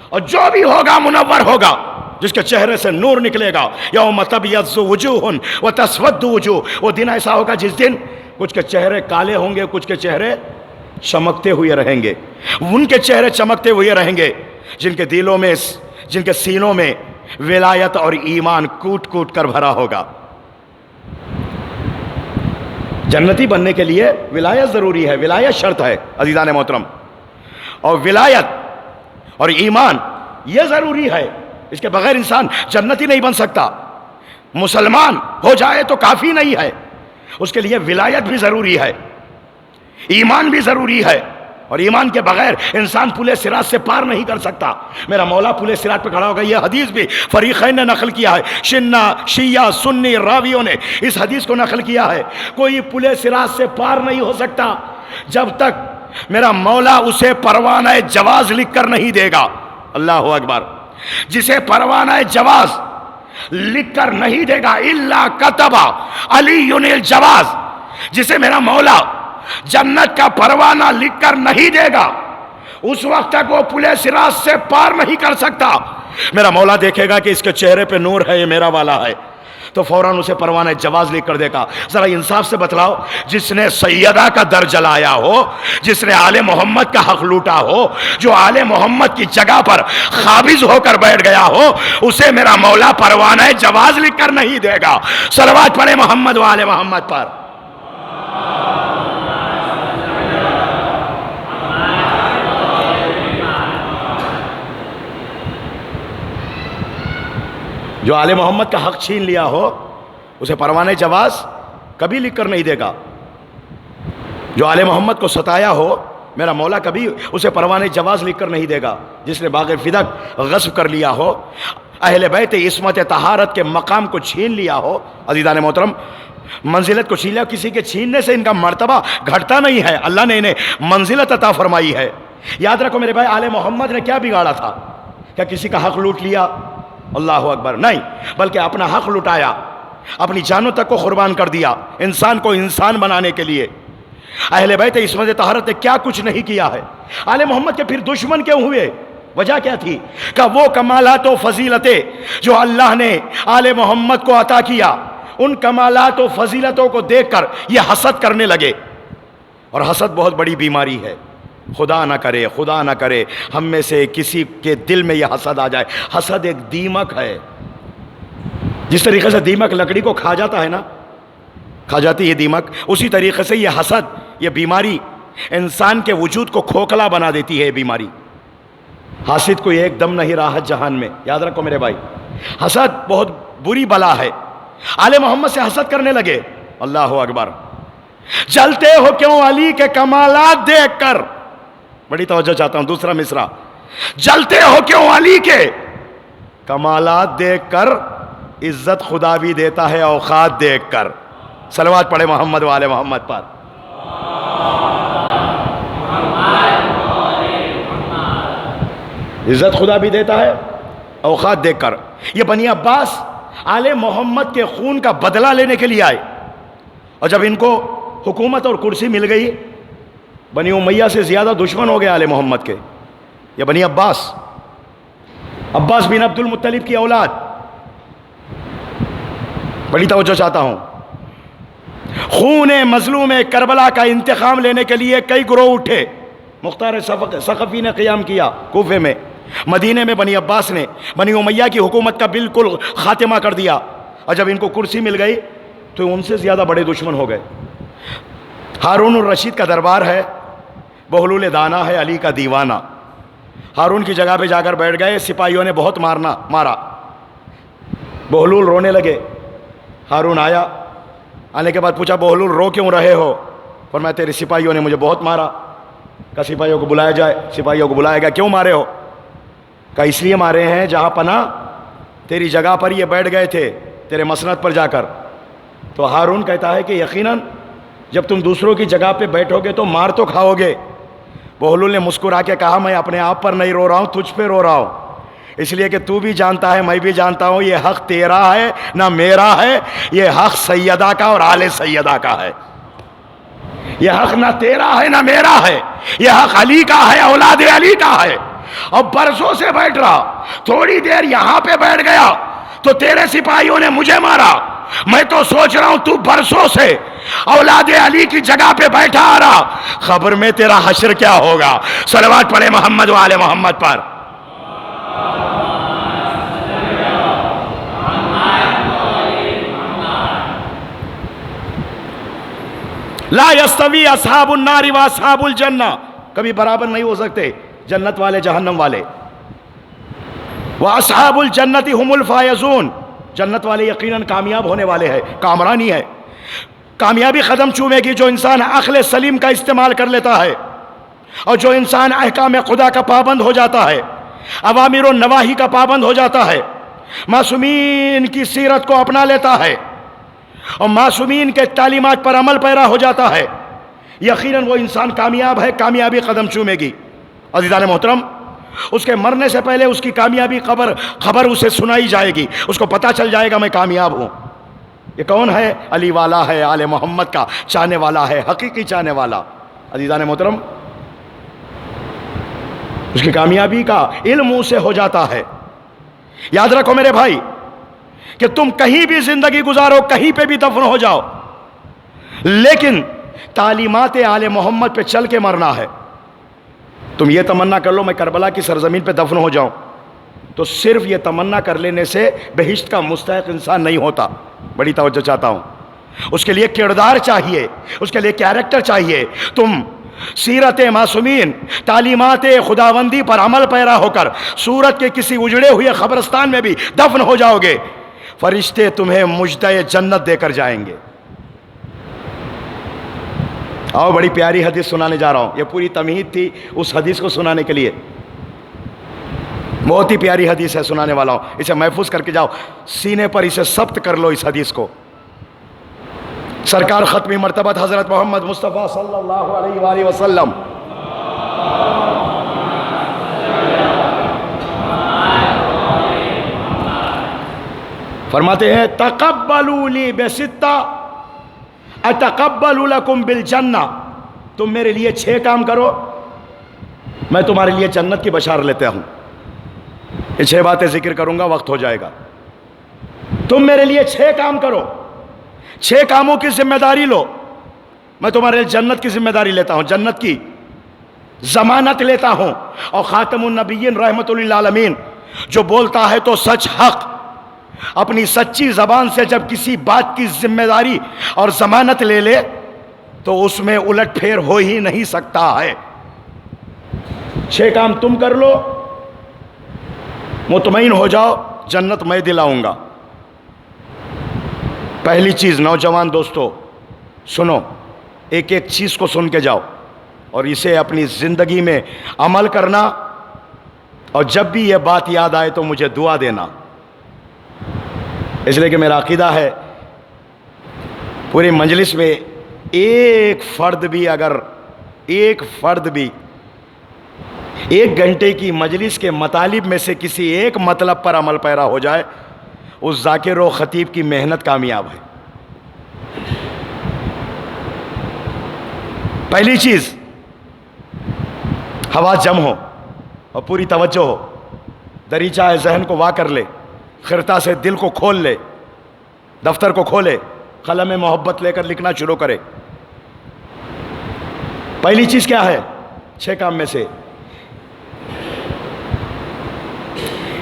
Speaker 1: اور جو بھی ہوگا منور ہوگا، جس کے چہرے سے نور نکلے گا۔ یوم تبیض وجوہ وتسود وجوہ، وہ دن ایسا ہوگا جس دن کچھ کے چہرے کالے ہوں گے، کچھ کے چہرے چمکتے ہوئے رہیں گے، ان کے چہرے چمکتے ہوئے رہیں گے جن کے دلوں میں، جن کے سینوں میں ولایت اور ایمان کوٹ کوٹ کر بھرا ہوگا۔ جنتی بننے کے لیے ولایت ضروری ہے، ولایت شرط ہے عزیزان محترم، اور ولایت اور ایمان یہ ضروری ہے، اس کے بغیر انسان جنتی نہیں بن سکتا۔ مسلمان ہو جائے تو کافی نہیں ہے، اس کے لیے ولایت بھی ضروری ہے، ایمان بھی ضروری ہے، اور ایمان کے بغیر انسان پل صراط سے پار نہیں کر سکتا۔ میرا مولا پل صراط پہ کھڑا ہوگا، یہ حدیث بھی فریقین نے نقل کیا ہے، شیعہ سنی راویوں نے اس حدیث کو نقل کیا ہے۔ کوئی پل صراط سے پار نہیں ہو سکتا جب تک میرا مولا اسے پروانہ جواز لکھ کر نہیں دے گا۔ اللہ اکبر۔ جسے پروانہ جواز لکھ کر نہیں دے گا، الا کتب علی الجواز، جسے میرا مولا جنت کا پروانہ لکھ کر نہیں دے گا، اس وقت تک وہ پل صراط سے پار نہیں کر سکتا۔ میرا مولا دیکھے گا کہ اس کے چہرے پہ نور ہے، یہ میرا والا ہے، تو فوراً اسے پروانہ جواز لکھ کر دے گا۔ ذرا انصاف سے بتلاؤ، جس نے سیدہ کا در جلایا ہو، جس نے آل محمد کا حق لوٹا ہو، جو آل محمد کی جگہ پر قابض ہو کر بیٹھ گیا ہو، اسے میرا مولا پروانہ جواز لکھ کر نہیں دے گا۔ صلوات پڑھے محمد و آل محمد پر۔ جو آل محمد کا حق چھین لیا ہو، اسے پروانہ جواز کبھی لکھ کر نہیں دے گا۔ جو آل محمد کو ستایا ہو، میرا مولا کبھی اسے پروانہ جواز لکھ کر نہیں دے گا۔ جس نے باغ فدق غصب کر لیا ہو، اہل بیت عصمت طہارت کے مقام کو چھین لیا ہو، عزیزان محترم منزلت کو چھین لیا، کسی کے چھیننے سے ان کا مرتبہ گھٹتا نہیں ہے، اللہ نے انہیں منزلت عطا فرمائی ہے۔ یاد رکھو میرے بھائی، آل محمد نے کیا بگاڑا تھا؟ کیا کسی کا حق لوٹ لیا؟ اللہ اکبر، نہیں، بلکہ اپنا حق لٹایا، اپنی جانوں تک کو قربان کر دیا انسان کو انسان بنانے کے لیے۔ اہل بیت عصمت طہارت نے کیا کچھ نہیں کیا ہے۔ آل محمد کے پھر دشمن کیوں ہوئے؟ وجہ کیا تھی؟ کہ وہ کمالات و فضیلتیں جو اللہ نے آل محمد کو عطا کیا، ان کمالات و فضیلتوں کو دیکھ کر یہ حسد کرنے لگے، اور حسد بہت بڑی بیماری ہے۔ خدا نہ کرے، خدا نہ کرے ہم میں سے کسی کے دل میں یہ حسد آ جائے۔ حسد ایک دیمک ہے، جس طریقے سے دیمک لکڑی کو کھا جاتا ہے نا، کھا جاتی ہے دیمک، اسی طریقے سے یہ حسد، یہ بیماری انسان کے وجود کو کھوکھلا بنا دیتی ہے۔ یہ بیماری حاسد کو ایک دم نہیں راحت جہان میں، یاد رکھو میرے بھائی، حسد بہت بری بلا ہے۔ آل محمد سے حسد کرنے لگے، اللہ اکبر۔ جلتے ہو کیوں علی کے کمالات دیکھ کر، بڑی توجہ چاہتا ہوں، دوسرا مصرع، جلتے ہو کیوں علی کے کمالات دیکھ کر، عزت خدا بھی دیتا ہے اوقات دیکھ کر۔ صلوات پڑھے محمد و آل محمد پر۔ عزت خدا بھی دیتا ہے اوقات دیکھ کر۔ یہ بنی عباس آل محمد کے خون کا بدلہ لینے کے لیے آئے، اور جب ان کو حکومت اور کرسی مل گئی، بنی امیہ سے زیادہ دشمن ہو گئے آل محمد کے۔ یہ بنی عباس بن عبد المطلب کی اولاد، بڑی توجہ چاہتا ہوں، خون مظلوم کربلا کا انتقام لینے کے لیے کئی گروہ اٹھے۔ مختار ثقفی نے قیام کیا کوفے میں، مدینے میں بنی عباس نے بنی امیہ کی حکومت کا بالکل خاتمہ کر دیا، اور جب ان کو کرسی مل گئی تو ان سے زیادہ بڑے دشمن ہو گئے۔ ہارون الرشید کا دربار ہے، بہلول دانا ہے علی کا دیوانہ۔ ہارون کی جگہ پہ جا کر بیٹھ گئے، سپاہیوں نے بہت مارا، بہلول رونے لگے۔ ہارون آیا، آنے کے بعد پوچھا بہلول رو کیوں رہے ہو؟ فرمایا تیرے سپاہیوں نے مجھے بہت مارا۔ کہا سپاہیوں کو بلایا جائے، سپاہیوں کو بلایا گیا، کیوں مارے ہو؟ کہا اس لیے مارے ہیں جہاں پناہ تیری جگہ پر یہ بیٹھ گئے تھے، تیرے مسند پر جا کر۔ تو ہارون کہتا ہے کہ یقیناً جب تم دوسروں کی جگہ پہ بیٹھو گے تو مار تو کھاؤ گے۔ بہلول نے مسکرا کے کہا میں اپنے آپ پر نہیں رو رہا ہوں، تجھ پہ رو رہا ہوں، اس لیے کہ تو بھی جانتا ہے میں بھی جانتا ہوں یہ حق تیرا ہے نہ میرا ہے، یہ حق سیدہ کا اور آل سیدہ کا ہے۔ یہ حق نہ تیرا ہے نہ میرا ہے، یہ حق علی کا ہے، اولاد علی کا ہے۔ اب برسوں سے بیٹھ رہا، تھوڑی دیر یہاں پہ بیٹھ گیا تو تیرے سپاہیوں نے مجھے مارا، میں تو سوچ رہا ہوں تو برسوں سے اولاد علی کی جگہ پہ بیٹھا آ رہا، خبر میں تیرا حشر کیا ہوگا۔ صلوات پڑھے محمد و آل محمد پر۔ لا یستوی اصحاب النار و اصحاب الجنہ، کبھی برابر نہیں ہو سکتے جنت والے جہنم والے. واصحاب الجنت هم الفائزون، جنت والے یقیناً کامیاب ہونے والے ہیں، کامرانی ہے. کامیابی قدم چومے گی جو انسان عقل سلیم کا استعمال کر لیتا ہے، اور جو انسان احکام خدا کا پابند ہو جاتا ہے، اوامر و نواہی کا پابند ہو جاتا ہے، معصومین کی سیرت کو اپنا لیتا ہے اور معصومین کے تعلیمات پر عمل پیرا ہو جاتا ہے، یقیناً وہ انسان کامیاب ہے، کامیابی قدم چومے گی. عزیزان محترم، اس کے مرنے سے پہلے اس کی کامیابی خبر اسے سنائی جائے گی، اس کو پتہ چل جائے گا میں کامیاب ہوں. یہ کون ہے؟ علی والا ہے، آل محمد کا چاہنے والا ہے، حقیقی چاہنے والا. عزیزان محترم، اس کی کامیابی کا علم اسے ہو جاتا ہے. یاد رکھو میرے بھائی کہ تم کہیں بھی زندگی گزارو، کہیں پہ بھی دفن ہو جاؤ، لیکن تعلیمات آل محمد پہ چل کے مرنا ہے. تم یہ تمنا کر لو میں کربلا کی سرزمین پہ دفن ہو جاؤں، تو صرف یہ تمنا کر لینے سے بہشت کا مستحق انسان نہیں ہوتا. بڑی توجہ چاہتا ہوں. اس کے لیے کردار چاہیے، اس کے لیے کیریکٹر چاہیے. تم سیرت معصومین، تعلیمات خداوندی پر عمل پیرا ہو کر سورت کے کسی اجڑے ہوئے قبرستان میں بھی دفن ہو جاؤ گے، فرشتے تمہیں مجدہ جنت دے کر جائیں گے. آؤ بڑی پیاری حدیث سنانے جا رہا ہوں. یہ پوری تمہید تھی اس حدیث کو سنانے کے لیے. بہت ہی پیاری حدیث ہے، سنانے والا ہوں، اسے محفوظ کر کے جاؤ، سینے پر اسے ثبت کر لو اس حدیث کو. سرکار ختمی مرتبت حضرت محمد مصطفیٰ صلی اللہ علیہ وآلہ وسلم فرماتے ہیں تقبلوا لی بستہ اتقبل لکم بالجنہ. تم میرے لیے 6 کام کرو، میں تمہارے لیے جنت کی بشار لیتا ہوں. یہ 6 باتیں ذکر کروں گا، وقت ہو جائے گا. تم میرے لیے 6 کام کرو، 6 کاموں کی ذمہ داری لو، میں تمہارے لیے جنت کی ذمہ داری لیتا ہوں، جنت کی ضمانت لیتا ہوں. اور خاتم النبیین رحمت للعالمین جو بولتا ہے تو سچ حق، اپنی سچی زبان سے جب کسی بات کی ذمہ داری اور ضمانت لے لے تو اس میں الٹ پھیر ہو ہی نہیں سکتا ہے. 6 کام تم کر لو، مطمئن ہو جاؤ جنت میں دلاؤں گا. پہلی چیز، نوجوان دوستو سنو، ایک ایک چیز کو سن کے جاؤ اور اسے اپنی زندگی میں عمل کرنا، اور جب بھی یہ بات یاد آئے تو مجھے دعا دینا. اس لیے کہ میرا عقیدہ ہے پوری مجلس میں ایک فرد بھی 1 گھنٹے کی مجلس کے مطالب میں سے کسی ایک مطلب پر عمل پیرا ہو جائے، اس ذاکر و خطیب کی محنت کامیاب ہے. پہلی چیز، حواس جم ہو اور پوری توجہ ہو، دریچہ ذہن کو وا کر لے، خرطہ سے دل کو کھول لے، دفتر کو کھولے، قلم محبت لے کر لکھنا شروع کرے. پہلی چیز کیا ہے 6 کام میں سے؟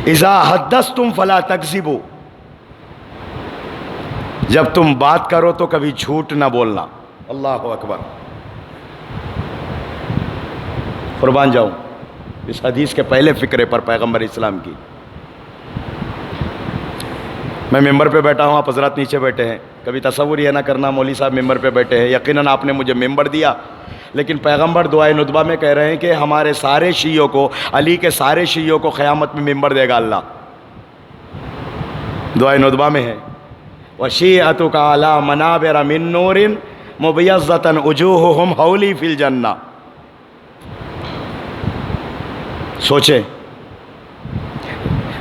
Speaker 1: اذا حدثتم فلا تکذبوا، جب تم بات کرو تو کبھی جھوٹ نہ بولنا. اللہ اکبر. قربان جاؤں اس حدیث کے پہلے فقرے پر پیغمبر اسلام کی. میں ممبر پہ بیٹھا ہوں، آپ حضرات نیچے بیٹھے ہیں. کبھی تصور یہ نہ کرنا مولوی صاحب ممبر پہ بیٹھے ہیں. یقیناً آپ نے مجھے ممبر دیا، لیکن پیغمبر دعائے ندبہ میں کہہ رہے ہیں کہ ہمارے سارے شیعوں کو، علی کے سارے شیعوں کو قیامت میں ممبر دے گا اللہ. دعائے ندبہ میں ہے وَشِیعَتُكَ عَلَى مَنَابِرَ مِن نُورٍ مُبْیَضَّةً وُجُوهُهُمْ حَوْلِی فِی الْجَنَّةِ. سوچیں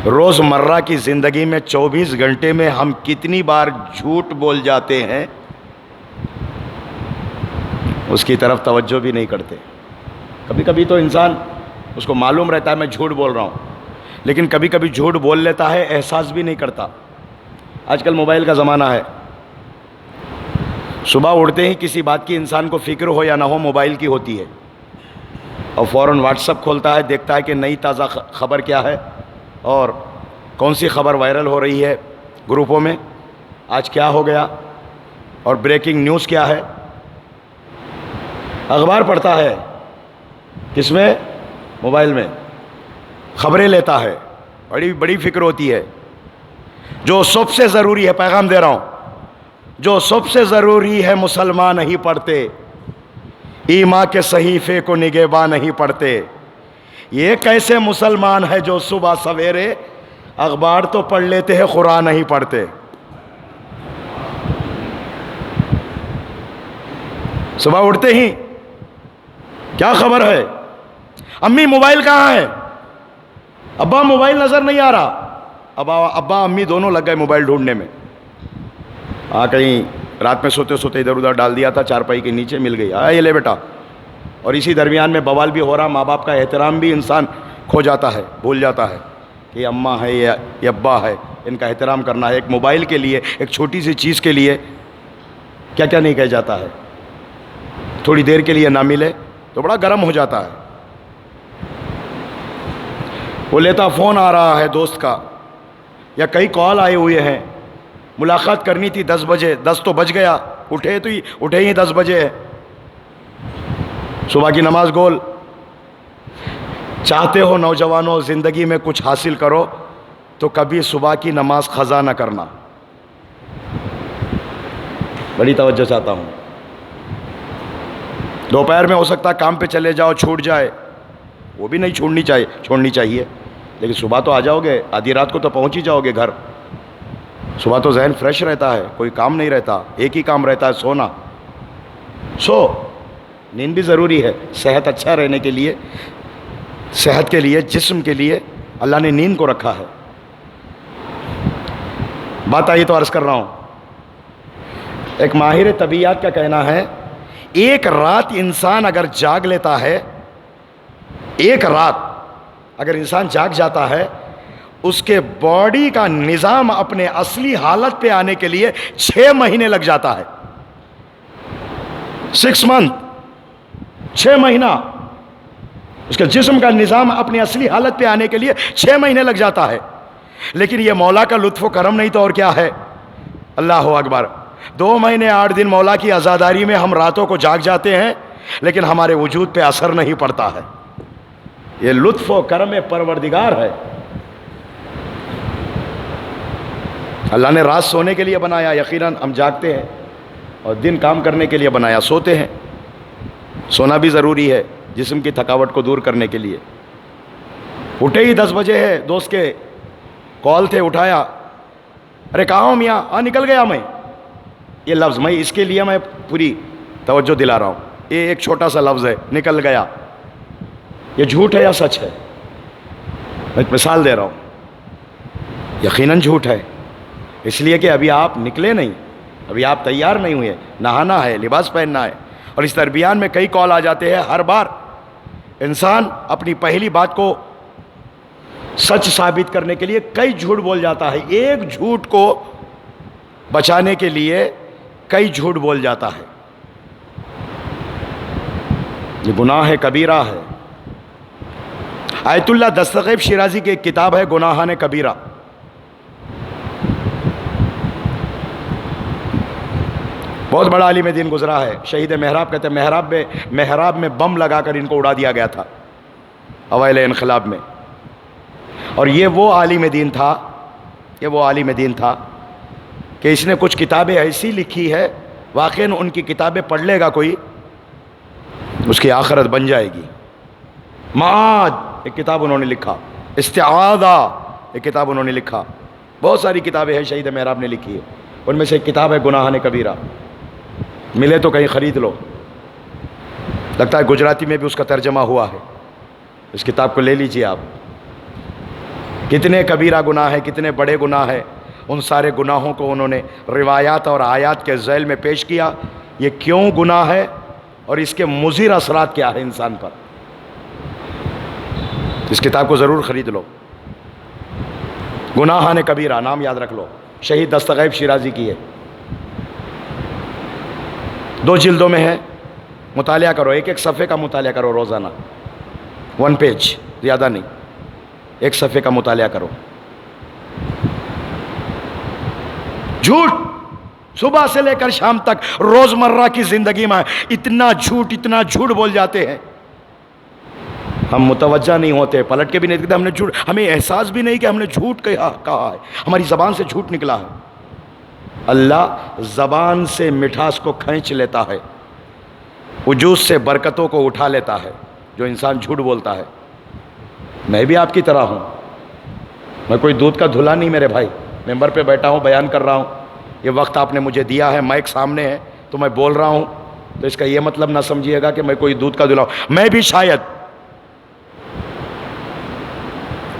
Speaker 1: روز مرہ کی زندگی میں 24 گھنٹے میں ہم کتنی بار جھوٹ بول جاتے ہیں، اس کی طرف توجہ بھی نہیں کرتے. کبھی کبھی تو انسان اس کو معلوم رہتا ہے میں جھوٹ بول رہا ہوں، لیکن کبھی کبھی جھوٹ بول لیتا ہے، احساس بھی نہیں کرتا. آج کل موبائل کا زمانہ ہے، صبح اٹھتے ہی کسی بات کی انسان کو فکر ہو یا نہ ہو موبائل کی ہوتی ہے، اور فوراً واٹس اپ کھولتا ہے، دیکھتا ہے کہ نئی تازہ خبر کیا ہے، اور کون سی خبر وائرل ہو رہی ہے گروپوں میں، آج کیا ہو گیا، اور بریکنگ نیوز کیا ہے. اخبار پڑھتا ہے کس میں؟ موبائل میں. خبریں لیتا ہے، بڑی بڑی فکر ہوتی ہے. جو سب سے ضروری ہے، پیغام دے رہا ہوں، جو سب سے ضروری ہے مسلمان نہیں پڑھتے، ایمان کے صحیفے کو نگہباں نہیں پڑھتے. یہ کیسے مسلمان ہے جو صبح سویرے اخبار تو پڑھ لیتے ہیں، قرآن نہیں پڑھتے؟ صبح اٹھتے ہی کیا خبر ہے؟ امی موبائل کہاں ہے؟ ابا موبائل نظر نہیں آ رہا. ابا امی دونوں لگ گئے موبائل ڈھونڈنے میں. کہیں رات میں سوتے سوتے ادھر ادھر ڈال دیا تھا چارپائی کے نیچے، مل گئی، یہ لے بیٹا. اور اسی درمیان میں بوال بھی ہو رہا. ماں باپ کا احترام بھی انسان کھو جاتا ہے، بھول جاتا ہے کہ یہ اماں ہے، یہ ابا ہے، ان کا احترام کرنا ہے. ایک موبائل کے لیے، ایک چھوٹی سی چیز کے لیے کیا کیا نہیں کہہ جاتا ہے. تھوڑی دیر کے لیے نہ ملے تو بڑا گرم ہو جاتا ہے. وہ لیتا، فون آ رہا ہے دوست کا، یا کئی کال آئے ہوئے ہیں، ملاقات کرنی تھی 10 بجے، 10 تو بج گیا، اٹھے ہی 10 بجے ہے. صبح کی نماز گول. چاہتے ہو نوجوانوں زندگی میں کچھ حاصل کرو تو کبھی صبح کی نماز قضا نہ کرنا. بڑی توجہ چاہتا ہوں. دوپہر میں ہو سکتا ہے کام پہ چلے جاؤ، چھوٹ جائے، وہ بھی نہیں چھوڑنی چاہیے. لیکن صبح تو آ جاؤ گے، آدھی رات کو تو پہنچ ہی جاؤ گے گھر. صبح تو ذہن فریش رہتا ہے، کوئی کام نہیں رہتا، ایک ہی کام رہتا ہے، سونا. سو نیند بھی ضروری ہے صحت اچھا رہنے کے لیے، صحت کے لیے، جسم کے لیے اللہ نے نیند کو رکھا ہے. بات آئی تو عرض کر رہا ہوں. ایک ماہر طبیعیات کا کہنا ہے، ایک رات انسان اگر جاگ لیتا ہے، ایک رات اگر انسان جاگ جاتا ہے، اس کے باڈی کا نظام اپنے اصلی حالت پہ آنے کے لیے 6 مہینے لگ جاتا ہے. 6 منتھ، 6 مہینہ اس کے جسم کا نظام اپنی اصلی حالت پہ آنے کے لیے 6 مہینے لگ جاتا ہے. لیکن یہ مولا کا لطف و کرم نہیں تو اور کیا ہے. اللہ اکبر. 2 مہینے 8 دن مولا کی عزاداری میں ہم راتوں کو جاگ جاتے ہیں، لیکن ہمارے وجود پہ اثر نہیں پڑتا ہے. یہ لطف و کرم پروردگار ہے. اللہ نے رات سونے کے لیے بنایا، یقیناً ہم جاگتے ہیں، اور دن کام کرنے کے لیے بنایا، سوتے ہیں. سونا بھی ضروری ہے جسم کی تھکاوٹ کو دور کرنے کے لیے. اٹھے ہی 10 بجے ہے، دوست کے کال تھے، اٹھایا. ارے کہاں ہوں میاں؟ نکل گیا میں. یہ لفظ میں اس کے لیے میں پوری توجہ دلا رہا ہوں. یہ ایک چھوٹا سا لفظ ہے، نکل گیا. یہ جھوٹ ہے یا سچ ہے؟ میں ایک مثال دے رہا ہوں. یقیناً جھوٹ ہے، اس لیے کہ ابھی آپ نکلے نہیں، ابھی آپ تیار نہیں ہوئے. نہانا ہے، لباس پہننا ہے. اور اس درمیان میں کئی کال آ جاتے ہیں. ہر بار انسان اپنی پہلی بات کو سچ ثابت کرنے کے لیے کئی جھوٹ بول جاتا ہے. ایک جھوٹ کو بچانے کے لیے کئی جھوٹ بول جاتا ہے. یہ گناہ ہے، کبیرہ ہے. آیت اللہ دستغیب شیرازی کی ایک کتاب ہے گناہان کبیرہ. بہت بڑا عالم دین گزرا ہے، شہید محراب کہتے ہیں. محراب میں بم لگا کر ان کو اڑا دیا گیا تھا اوائل انقلاب میں. اور یہ وہ عالم دین تھا کہ اس نے کچھ کتابیں ایسی لکھی ہے، واقعاً ان کی کتابیں پڑھ لے گا کوئی، اس کی آخرت بن جائے گی. معاد ایک کتاب انہوں نے لکھا، استعاذہ ایک کتاب انہوں نے لکھا. بہت ساری کتابیں ہیں شہید محراب نے لکھی ہے. ان میں سے ایک کتاب ہے گناہان کبیرہ. ملے تو کہیں خرید لو. لگتا ہے گجراتی میں بھی اس کا ترجمہ ہوا ہے. اس کتاب کو لے لیجئے آپ. کتنے کبیرہ گناہ ہیں، کتنے بڑے گناہ ہیں. ان سارے گناہوں کو انہوں نے روایات اور آیات کے ذیل میں پیش کیا. یہ کیوں گناہ ہے اور اس کے مضر اثرات کیا ہے انسان پر. اس کتاب کو ضرور خرید لو. گناہان کبیرہ نام یاد رکھ لو. شہید دستغیب شیرازی کی ہے. 2 جلدوں میں ہے. مطالعہ کرو، ایک صفحے کا مطالعہ کرو روزانہ. 1 پیج، زیادہ نہیں. ایک صفحے کا مطالعہ کرو. جھوٹ صبح سے لے کر شام تک روزمرہ کی زندگی میں اتنا جھوٹ بول جاتے ہیں. ہم متوجہ نہیں ہوتے, پلٹ کے بھی نہیں دیکھتے. ہم نے جھوٹ, ہمیں احساس بھی نہیں کہ ہم نے جھوٹ کہا ہے, ہماری زبان سے جھوٹ نکلا ہے. اللہ زبان سے مٹھاس کو کھینچ لیتا ہے, وجود سے برکتوں کو اٹھا لیتا ہے جو انسان جھوٹ بولتا ہے. میں بھی آپ کی طرح ہوں, میں کوئی دودھ کا دھلا نہیں میرے بھائی. ممبر پہ بیٹھا ہوں, بیان کر رہا ہوں, یہ وقت آپ نے مجھے دیا ہے, مائک سامنے ہے تو میں بول رہا ہوں, تو اس کا یہ مطلب نہ سمجھیے گا کہ میں کوئی دودھ کا دھلا ہوں. میں بھی شاید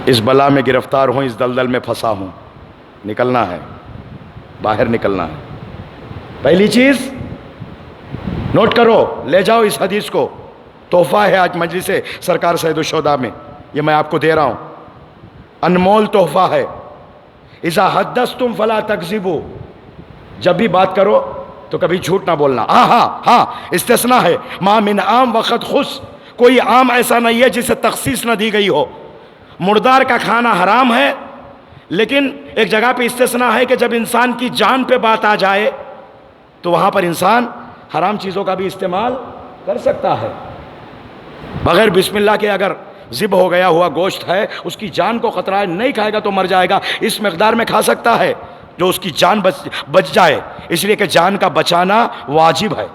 Speaker 1: اس بلا میں گرفتار ہوں, اس دلدل میں پھنسا ہوں. نکلنا ہے, باہر نکلنا ہے. پہلی چیز نوٹ کرو, لے جاؤ اس حدیث کو, تحفہ ہے آج مجلس سرکار سید الشہداء میں, یہ میں آپ کو دے رہا ہوں, انمول تحفہ ہے. اذا حدثتم فلا تکذبوا, جب بھی بات کرو تو کبھی جھوٹ نہ بولنا. ہاں استثناء ہے, ما من عام وقت خص, کوئی عام ایسا نہیں ہے جسے تخصیص نہ دی گئی ہو. مردار کا کھانا حرام ہے, لیکن ایک جگہ پہ استثناء ہے کہ جب انسان کی جان پہ بات آ جائے تو وہاں پر انسان حرام چیزوں کا بھی استعمال کر سکتا ہے. بغیر بسم اللہ کے اگر ذبح ہو گیا ہوا گوشت ہے, اس کی جان کو خطرہ ہے, نہیں کھائے گا تو مر جائے گا, اس مقدار میں کھا سکتا ہے جو اس کی جان بچ جائے, اس لیے کہ جان کا بچانا واجب ہے.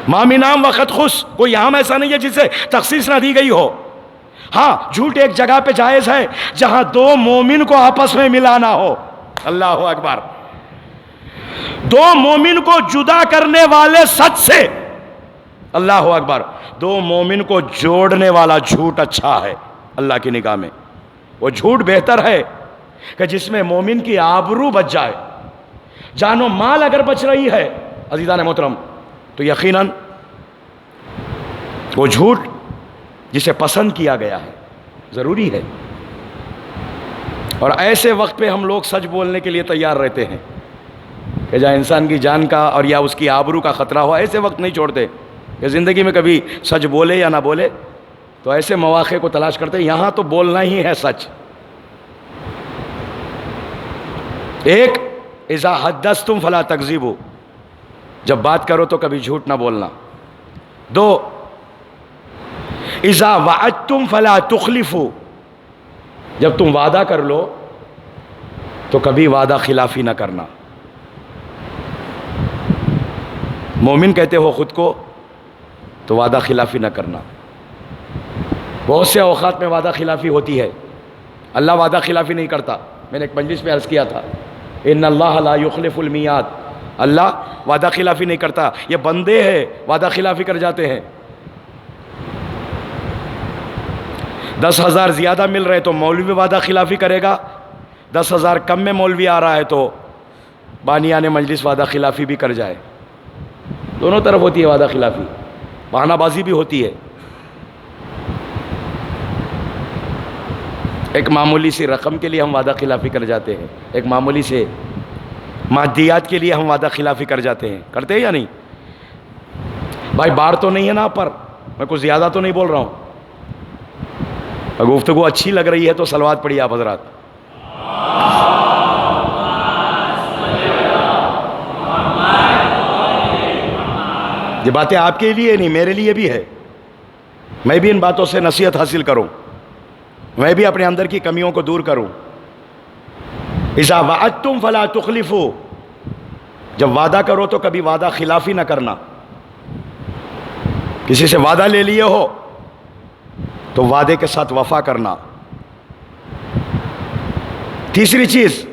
Speaker 1: ما من عام وقت خص, کوئی عام ایسا نہیں ہے جسے تخصیص نہ دی گئی ہو. ہاں جھوٹ ایک جگہ پہ جائز ہے جہاں دو مومن کو آپس میں ملانا ہو. اللہ اکبر. دو مومن کو جدا کرنے والے سچ سے, اللہ اکبر, دو مومن کو جوڑنے والا جھوٹ اچھا ہے اللہ کی نگاہ میں. وہ جھوٹ بہتر ہے کہ جس میں مومن کی آبرو بچ جائے. جان و مال اگر بچ رہی ہے عزیزان محترم, تو یقیناً وہ جھوٹ جسے پسند کیا گیا ہے ضروری ہے. اور ایسے وقت پہ ہم لوگ سچ بولنے کے لیے تیار رہتے ہیں کہ جہاں انسان کی جان کا اور یا اس کی آبرو کا خطرہ ہو, ایسے وقت نہیں چھوڑتے کہ زندگی میں کبھی سچ بولے یا نہ بولے, تو ایسے مواقع کو تلاش کرتے ہیں. یہاں تو بولنا ہی ہے سچ. ایک, اذا حدثتم فلا تکذبوا, جب بات کرو تو کبھی جھوٹ نہ بولنا. دو, اذا وعدتم فلا تخلفوا, جب تم وعدہ کر لو تو کبھی وعدہ خلافی نہ کرنا. مومن کہتے ہو خود کو تو وعدہ خلافی نہ کرنا. بہت سے اوقات میں وعدہ خلافی ہوتی ہے, اللہ وعدہ خلافی نہیں کرتا. میں نے ایک مجلس میں عرض کیا تھا, ان اللہ لا یخلف المیعاد, اللہ وعدہ خلافی نہیں کرتا. یہ بندے ہیں وعدہ خلافی کر جاتے ہیں. 10,000 زیادہ مل رہے تو مولوی وعدہ خلافی کرے گا, 10,000 کم میں مولوی آ رہا ہے تو بانیان مجلس وعدہ خلافی بھی کر جائے. دونوں طرف ہوتی ہے وعدہ خلافی, بہانہ بازی بھی ہوتی ہے. ایک معمولی سی رقم کے لیے ہم وعدہ خلافی کر جاتے ہیں, ایک معمولی سے مادیات کے لیے ہم وعدہ خلافی کر جاتے ہیں. کرتے ہیں یا نہیں بھائی؟ بار تو نہیں ہے نا آپ پر, میں کچھ زیادہ تو نہیں بول رہا ہوں. گفتگو اچھی لگ رہی ہے تو صلوات پڑھیے آپ حضرات. یہ باتیں آپ کے لیے نہیں, میرے لیے بھی ہے. میں بھی ان باتوں سے نصیحت حاصل کروں, میں بھی اپنے اندر کی کمیوں کو دور کروں. اذا وعدتم فلا تخلفوا, جب وعدہ کرو تو کبھی وعدہ خلافی نہ کرنا. کسی سے وعدہ لے لیے ہو تو وعدے کے ساتھ وفا کرنا. تیسری چیز,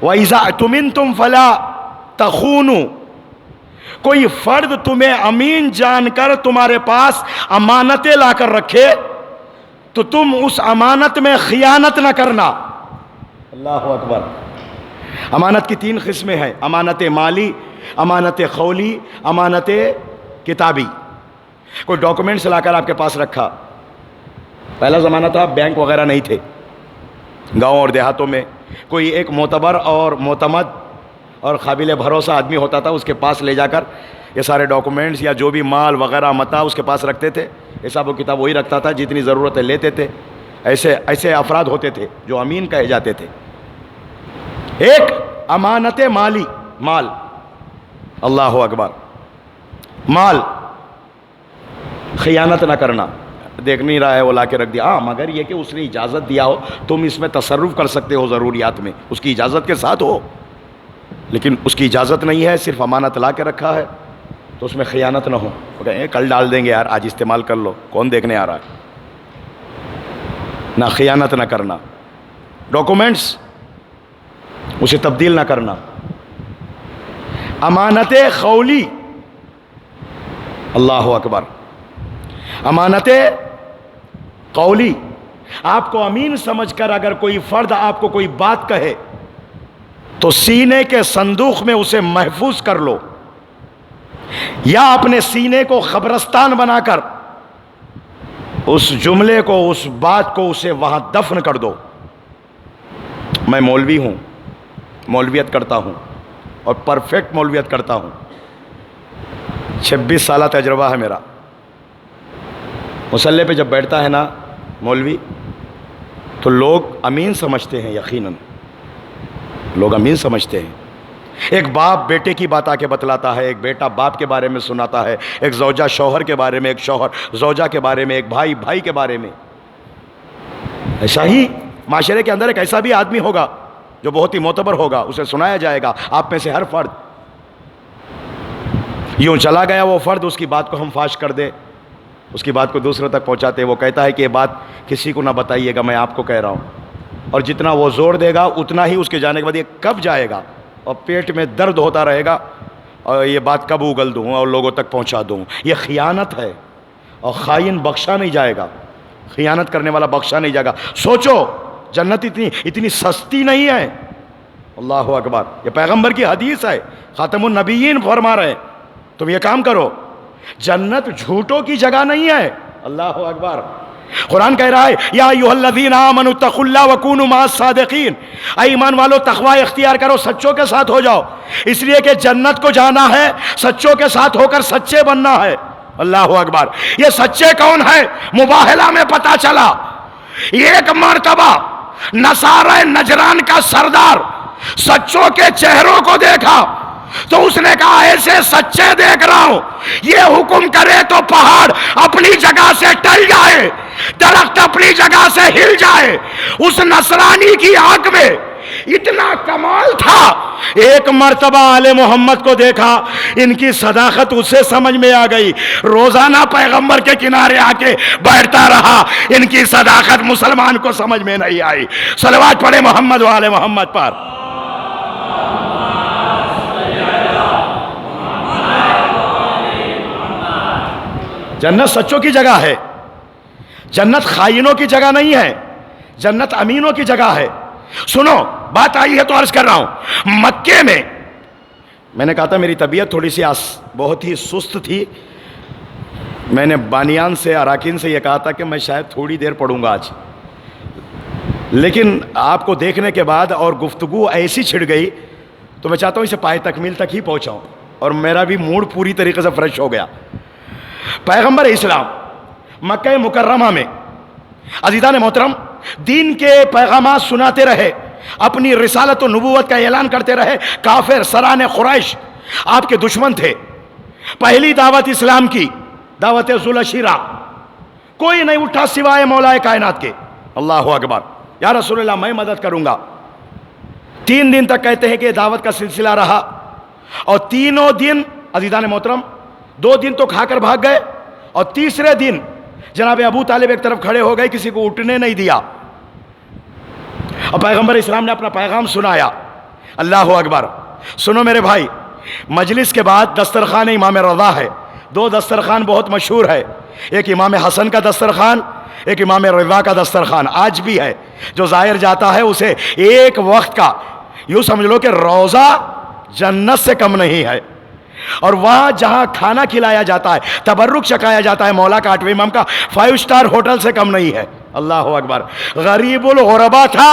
Speaker 1: وَإِذَا اؤْتُمِنْتُمْ فَلَا تَخُونُوا, کوئی فرد تمہیں امین جان کر تمہارے پاس امانتیں لا کر رکھے تو تم اس امانت میں خیانت نہ کرنا. اللہ اکبر. امانت کی 3 قسمیں ہیں, امانت مالی, امانت قولی, امانت کتابی. کوئی ڈاکومنٹس لا کر آپ کے پاس رکھا, پہلا زمانہ تھا بینک وغیرہ نہیں تھے, گاؤں اور دیہاتوں میں کوئی ایک معتبر اور معتمد اور قابل بھروسہ آدمی ہوتا تھا, اس کے پاس لے جا کر یہ سارے ڈاکومنٹس یا جو بھی مال وغیرہ متاع اس کے پاس رکھتے تھے. حساب و کتاب وہی رکھتا تھا, جتنی ضرورت ہے لیتے تھے. ایسے افراد ہوتے تھے جو امین کہے جاتے تھے۔ ایک امانت مالی، مال، اللہ اکبر، مال، خیانت نہ کرنا۔ دیکھ نہیں رہا ہے وہ لا کے رکھ دیا، مگر یہ کہ اس نے اجازت دیا ہو، تم اس میں تصرف کر سکتے ہو ضروریات میں، اس کی اجازت کے ساتھ ہو، لیکن اس کی اجازت نہیں ہے، صرف امانت لا کے رکھا ہے، تو اس میں خیانت نہ ہو۔ کل ڈال دیں گے یار، آج استعمال کر لو، کون دیکھنے آ رہا ہے۔ نہ خیانت نہ کرنا، ڈاکومنٹس اسے تبدیل نہ کرنا۔ امانت قولی، اللہ اکبر، امانت قولی، آپ کو امین سمجھ کر اگر کوئی فرد آپ کو کوئی بات کہے تو سینے کے صندوق میں اسے محفوظ کر لو، یا اپنے سینے کو قبرستان بنا کر اس جملے کو، اس بات کو، اسے وہاں دفن کر دو۔ میں مولوی ہوں، مولویت کرتا ہوں اور پرفیکٹ مولویت کرتا ہوں، 26 سالہ تجربہ ہے میرا۔ مصلی پہ جب بیٹھتا ہے نا مولوی تو لوگ امین سمجھتے ہیں، یقیناً لوگ امین سمجھتے ہیں۔ ایک باپ بیٹے کی بات آ کے بتلاتا ہے، ایک بیٹا باپ کے بارے میں سناتا ہے، ایک زوجہ شوہر کے بارے میں، ایک شوہر زوجہ کے بارے میں، ایک بھائی بھائی کے بارے میں۔ ایسا ہی معاشرے کے اندر ایک ایسا بھی آدمی ہوگا جو بہت ہی معتبر ہوگا، اسے سنایا جائے گا۔ آپ میں سے ہر فرد، یوں چلا گیا وہ فرد، اس کی بات کو ہم فاش کر دیں، اس کی بات کو دوسروں تک پہنچاتے، وہ کہتا ہے کہ یہ بات کسی کو نہ بتائیے گا، میں آپ کو کہہ رہا ہوں، اور جتنا وہ زور دے گا اتنا ہی اس کے جانے کے بعد یہ کب جائے گا اور پیٹ میں درد ہوتا رہے گا، اور یہ بات کب اگل دوں اور لوگوں تک پہنچا دوں۔ یہ خیانت ہے، اور خائن بخشا نہیں جائے گا، خیانت کرنے والا بخشا نہیں جائے گا۔ سوچو، جنت اتنی سستی نہیں ہے، اللہ اکبر، یہ پیغمبر کی حدیث ہے، خاتم النبیین فرما رہے ہیں، تم یہ کام کرو، جنت جھوٹوں کی جگہ نہیں ہے، اللہ اکبر۔ قرآن کہہ رہا ہے یا ایھا الذین آمنوا اتقوا اللہ وکونوا مع الصادقین، اے ایمان والو تقوی اختیار کرو، سچوں کے ساتھ ہو جاؤ، اس لیے کہ جنت کو جانا ہے، سچوں کے ساتھ ہو کر سچے بننا ہے، اللہ اکبر۔ یہ سچے کون ہے؟ مباہلہ میں پتہ چلا، ایک مرتبہ نصارہ نجران کا سردار سچوں کے چہروں کو دیکھا تو اس نے کہا ایسے سچے دیکھ رہا ہوں، یہ حکم کرے تو پہاڑ اپنی جگہ سے ٹل جائے، درخت اپنی جگہ سے ہل جائے۔ اس نصرانی کی آنکھ میں اتنا کمال تھا، ایک مرتبہ آل محمد کو دیکھا، ان کی صداقت اسے سمجھ میں آ گئی، روزانہ پیغمبر کے کنارے آ کے بیٹھتا رہا، ان کی صداقت مسلمان کو سمجھ میں نہیں آئی۔ صلوات پڑھے محمد و آل محمد پر۔ جنت سچوں کی جگہ ہے، جنت خائنوں کی جگہ نہیں ہے، جنت امینوں کی جگہ ہے۔ سنو، بات آئی ہے تو عرض کر رہا ہوں، مکے میں نے کہا تھا میری طبیعت تھوڑی سی بہت ہی سست تھی، میں نے بانیان سے، اراکین سے یہ کہا تھا کہ میں شاید تھوڑی دیر پڑھوں گا آج، لیکن آپ کو دیکھنے کے بعد اور گفتگو ایسی چھڑ گئی تو میں چاہتا ہوں اسے پائے تکمیل تک ہی پہنچاؤں، اور میرا بھی موڈ پوری طریقے سے فریش ہو گیا۔ پیغمبر اسلام مکہ مکرمہ میں عزیزان محترم دین کے پیغامات سناتے رہے، اپنی رسالت و نبوت کا اعلان کرتے رہے۔ کافر سران قریش آپ کے دشمن تھے۔ پہلی دعوت اسلام کی، دعوت ذوالعشیرہ، کوئی نہیں اٹھا سوائے مولا کائنات کے، اللہ اکبر، یا رسول اللہ میں مدد کروں گا۔ 3 دن تک کہتے ہیں کہ دعوت کا سلسلہ رہا، اور تینوں دن عزیزان محترم 2 دن تو کھا کر بھاگ گئے، اور تیسرے دن جناب ابو طالب ایک طرف کھڑے ہو گئے، کسی کو اٹھنے نہیں دیا، اور پیغمبر اسلام نے اپنا پیغام سنایا، اللہ اکبر۔ سنو میرے بھائی، مجلس کے بعد دسترخوان امام رضا ہے، 2 دسترخوان بہت مشہور ہے، ایک امام حسن کا دسترخوان، ایک امام رضا کا دسترخوان، آج بھی ہے۔ جو زائر جاتا ہے اسے ایک وقت کا یوں سمجھ لو کہ روزہ جنت سے کم نہیں ہے، اور وہاں جہاں کھانا کھلایا جاتا ہے، تبرک چکایا جاتا ہے مولا کا 8ویں امام کا، 5 اسٹار ہوٹل سے کم نہیں ہے، اللہ اکبر۔ غریب الغربا تھا،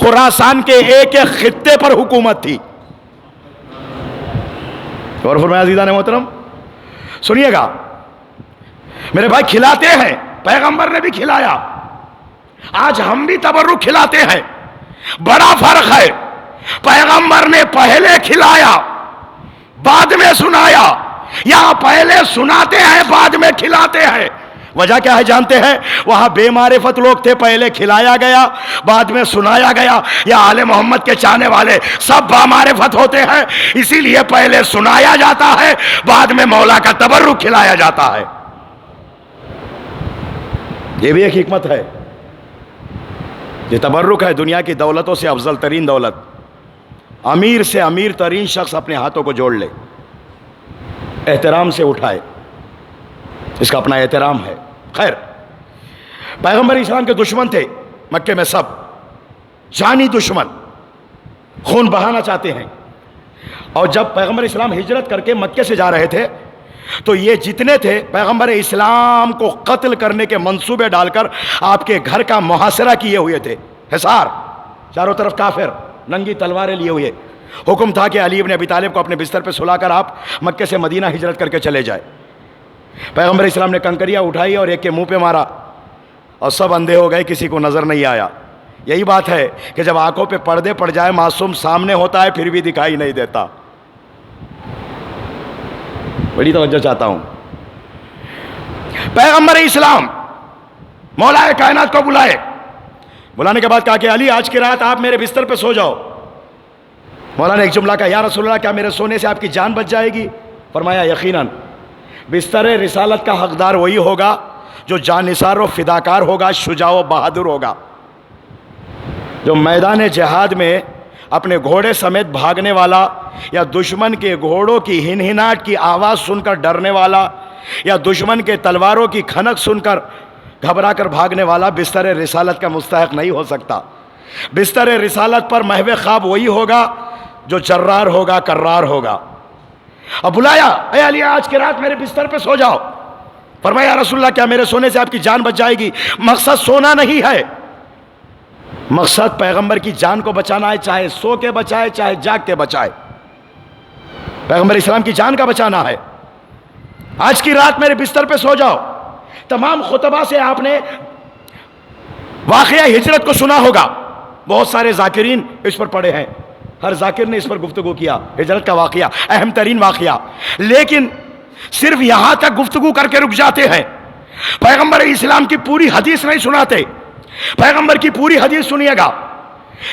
Speaker 1: خراسان کے ایک ایک خطے پر حکومت تھی۔ اور فرمایا عزیزان محترم سنیے گا میرے بھائی، کھلاتے ہیں، پیغمبر نے بھی کھلایا، آج ہم بھی تبرک کھلاتے ہیں. بڑا فرق ہے. پیغمبر نے پہلے کھلایا بعد میں سنایا، یہاں پہلے سناتے ہیں بعد میں کھلاتے ہیں. وجہ کیا ہے جانتے ہیں؟ وہاں بے معرفت لوگ تھے، پہلے کھلایا گیا بعد میں سنایا گیا. یا آل محمد کے چاہنے والے سب با معرفت ہوتے ہیں، اسی لیے پہلے سنایا جاتا ہے بعد میں مولا کا تبرک کھلایا جاتا ہے. یہ بھی ایک حکمت ہے. یہ تبرک ہے دنیا کی دولتوں سے افضل ترین دولت. امیر سے امیر ترین شخص اپنے ہاتھوں کو جوڑ لے، احترام سے اٹھائے، اس کا اپنا احترام ہے. خیر، پیغمبر اسلام کے دشمن تھے مکے میں سب، جانی دشمن، خون بہانا چاہتے ہیں. اور جب پیغمبر اسلام ہجرت کر کے مکے سے جا رہے تھے تو یہ جتنے تھے پیغمبر اسلام کو قتل کرنے کے منصوبے ڈال کر آپ کے گھر کا محاصرہ کیے ہوئے تھے. حصار، چاروں طرف کافر ننگی تلواریں لیے ہوئے. حکم تھا کہ علی ابن ابی طالب کو اپنے بستر پہ سلا کر آپ مکے سے مدینہ ہجرت کر کے چلے جائے. پیغمبر اسلام نے کنکریاں اٹھائی اور ایک کے منہ پہ مارا اور سب اندھے ہو گئے، کسی کو نظر نہیں آیا. یہی بات ہے کہ جب آنکھوں پہ پردے پڑ جائے معصوم سامنے ہوتا ہے پھر بھی دکھائی نہیں دیتا. بڑی توجہ چاہتا ہوں. پیغمبر اسلام مولا کائنات کو بلائے، بلانے کے بعد کہا کہ علی آج کی رات آپ میرے بستر پہ سو جاؤ. مولا نے ایک جملہ کہا، یا رسول اللہ کیا میرے سونے سے آپ کی جان بچ جائے گی؟ فرمایا یقیناً بستر رسالت کا حقدار وہی ہوگا جو جان نثار و فداکار ہوگا، شجاع و بہادر ہوگا، جو میدان جہاد میں اپنے گھوڑے سمیت بھاگنے والا، یا دشمن کے گھوڑوں کی ہنہناٹ کی آواز سن کر ڈرنے والا، یا دشمن کے تلواروں کی کھنک سن کر گھبرا کر بھاگنے والا بستر رسالت کا مستحق نہیں ہو سکتا. بستر رسالت پر محو خواب وہی ہوگا جو جرار ہوگا، کرار ہوگا. اب بلایا، اے علی آج کی رات میرے بستر پہ سو جاؤ. فرمایا رسول اللہ کیا میرے سونے سے آپ کی جان بچ جائے گی؟ مقصد سونا نہیں ہے، مقصد پیغمبر کی جان کو بچانا ہے، چاہے سو کے بچائے چاہے جاگ کے بچائے. پیغمبر اسلام کی جان کا بچانا ہے. آج کی رات میرے بستر پہ سو جاؤ. تمام خطبہ سے آپ نے واقعہ ہجرت کو سنا ہوگا، بہت سارے ذاکرین اس پر پڑے ہیں، ہر ذاکر نے اس پر گفتگو کیا. ہجرت کا واقعہ اہم ترین واقعہ، لیکن صرف یہاں تک گفتگو کر کے رک جاتے ہیں. پیغمبر اسلام کی پوری حدیث نہیں سناتے. پیغمبر کی پوری حدیث سنیے گا.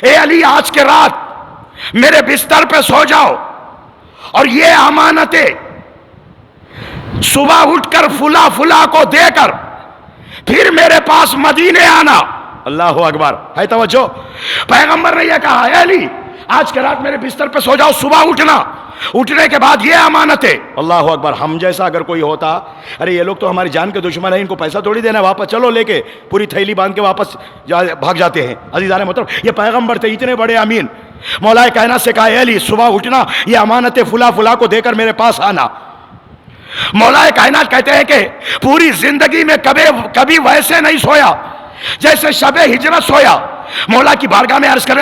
Speaker 1: اے علی آج کے رات میرے بستر پہ سو جاؤ اور یہ امانتیں صبح اٹھ کر فلا فلا کو دے کر پھر میرے پاس مدینے آنا. اللہ اکبر، ہے توجہ. پیغمبر نے یہ کہا، اے علی آج کے رات میرے بستر پہ سو جاؤ، صبح اٹھنا، اٹھنے کے بعد یہ امانتیں. اللہ اکبر. ہم جیسا اگر کوئی ہوتا، ارے یہ لوگ تو ہماری جان کے دشمن ہیں، ان کو پیسہ تھوڑی دینا ہے، واپس چلو لے کے پوری تھیلی باندھ کے واپس بھاگ جاتے ہیں. عزیزان محترم، یہ پیغمبر تھے اتنے بڑے امین. مولا کائنات سے کہا، اے علی صبح اٹھنا، یہ امانتیں فلا فلا کو دے کر میرے پاس آنا. مولا کائنات کہتے ہیں کہ پوری زندگی میں کبھی ویسے نہیں سویا جیسے شب ہجرت سویا. مولا کی بارگاہ میں عرض کرے،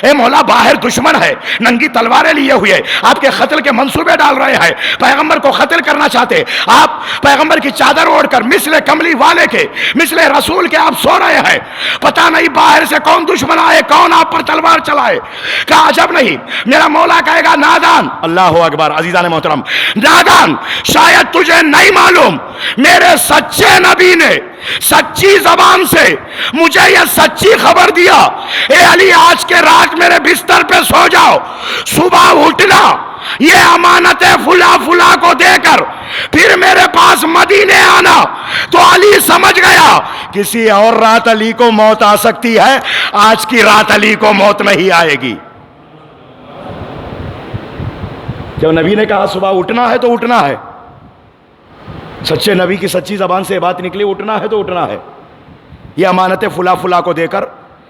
Speaker 1: اے مولا باہر دشمن ہے، ننگی تلواریں لیے ہوئے، آپ کے قتل کے منصوبے ڈال رہے ہیں، پیغمبر کو قتل کرنا چاہتے. آپ پیغمبر کی چادر اوڑھ کر مثل کملی والے کے، مثل رسول کے آپ سو رہے ہیں. پتہ نہیں باہر سے کون دشمن آئے، کون آپ پر تلوار چلائے. کہا عجب نہیں. میرا مولا کہے گا نادان. اللہ اکبر. عزیزان محترم، نادان، شاید تجھے نہیں معلوم میرے سچے نبی نے سچی زبان سے مجھے یہ سچی خبر دیا، اے علی آج کے رات میرے بستر پہ سو جاؤ، صبح اٹھنا، یہ امانتیں فلا فلا کو دے کر پھر میرے پاس مدینے آنا. تو علی سمجھ گیا کسی اور رات علی کو موت آ سکتی ہے، آج کی رات علی کو موت نہیں آئے گی. جو نبی نے کہا صبح اٹھنا ہے تو اٹھنا ہے، سچے نبی کی سچی زبان سے بات نکلی، اٹھنا ہے تو اٹھنا ہے. یہ امانتیں فلا فلا کو دے کر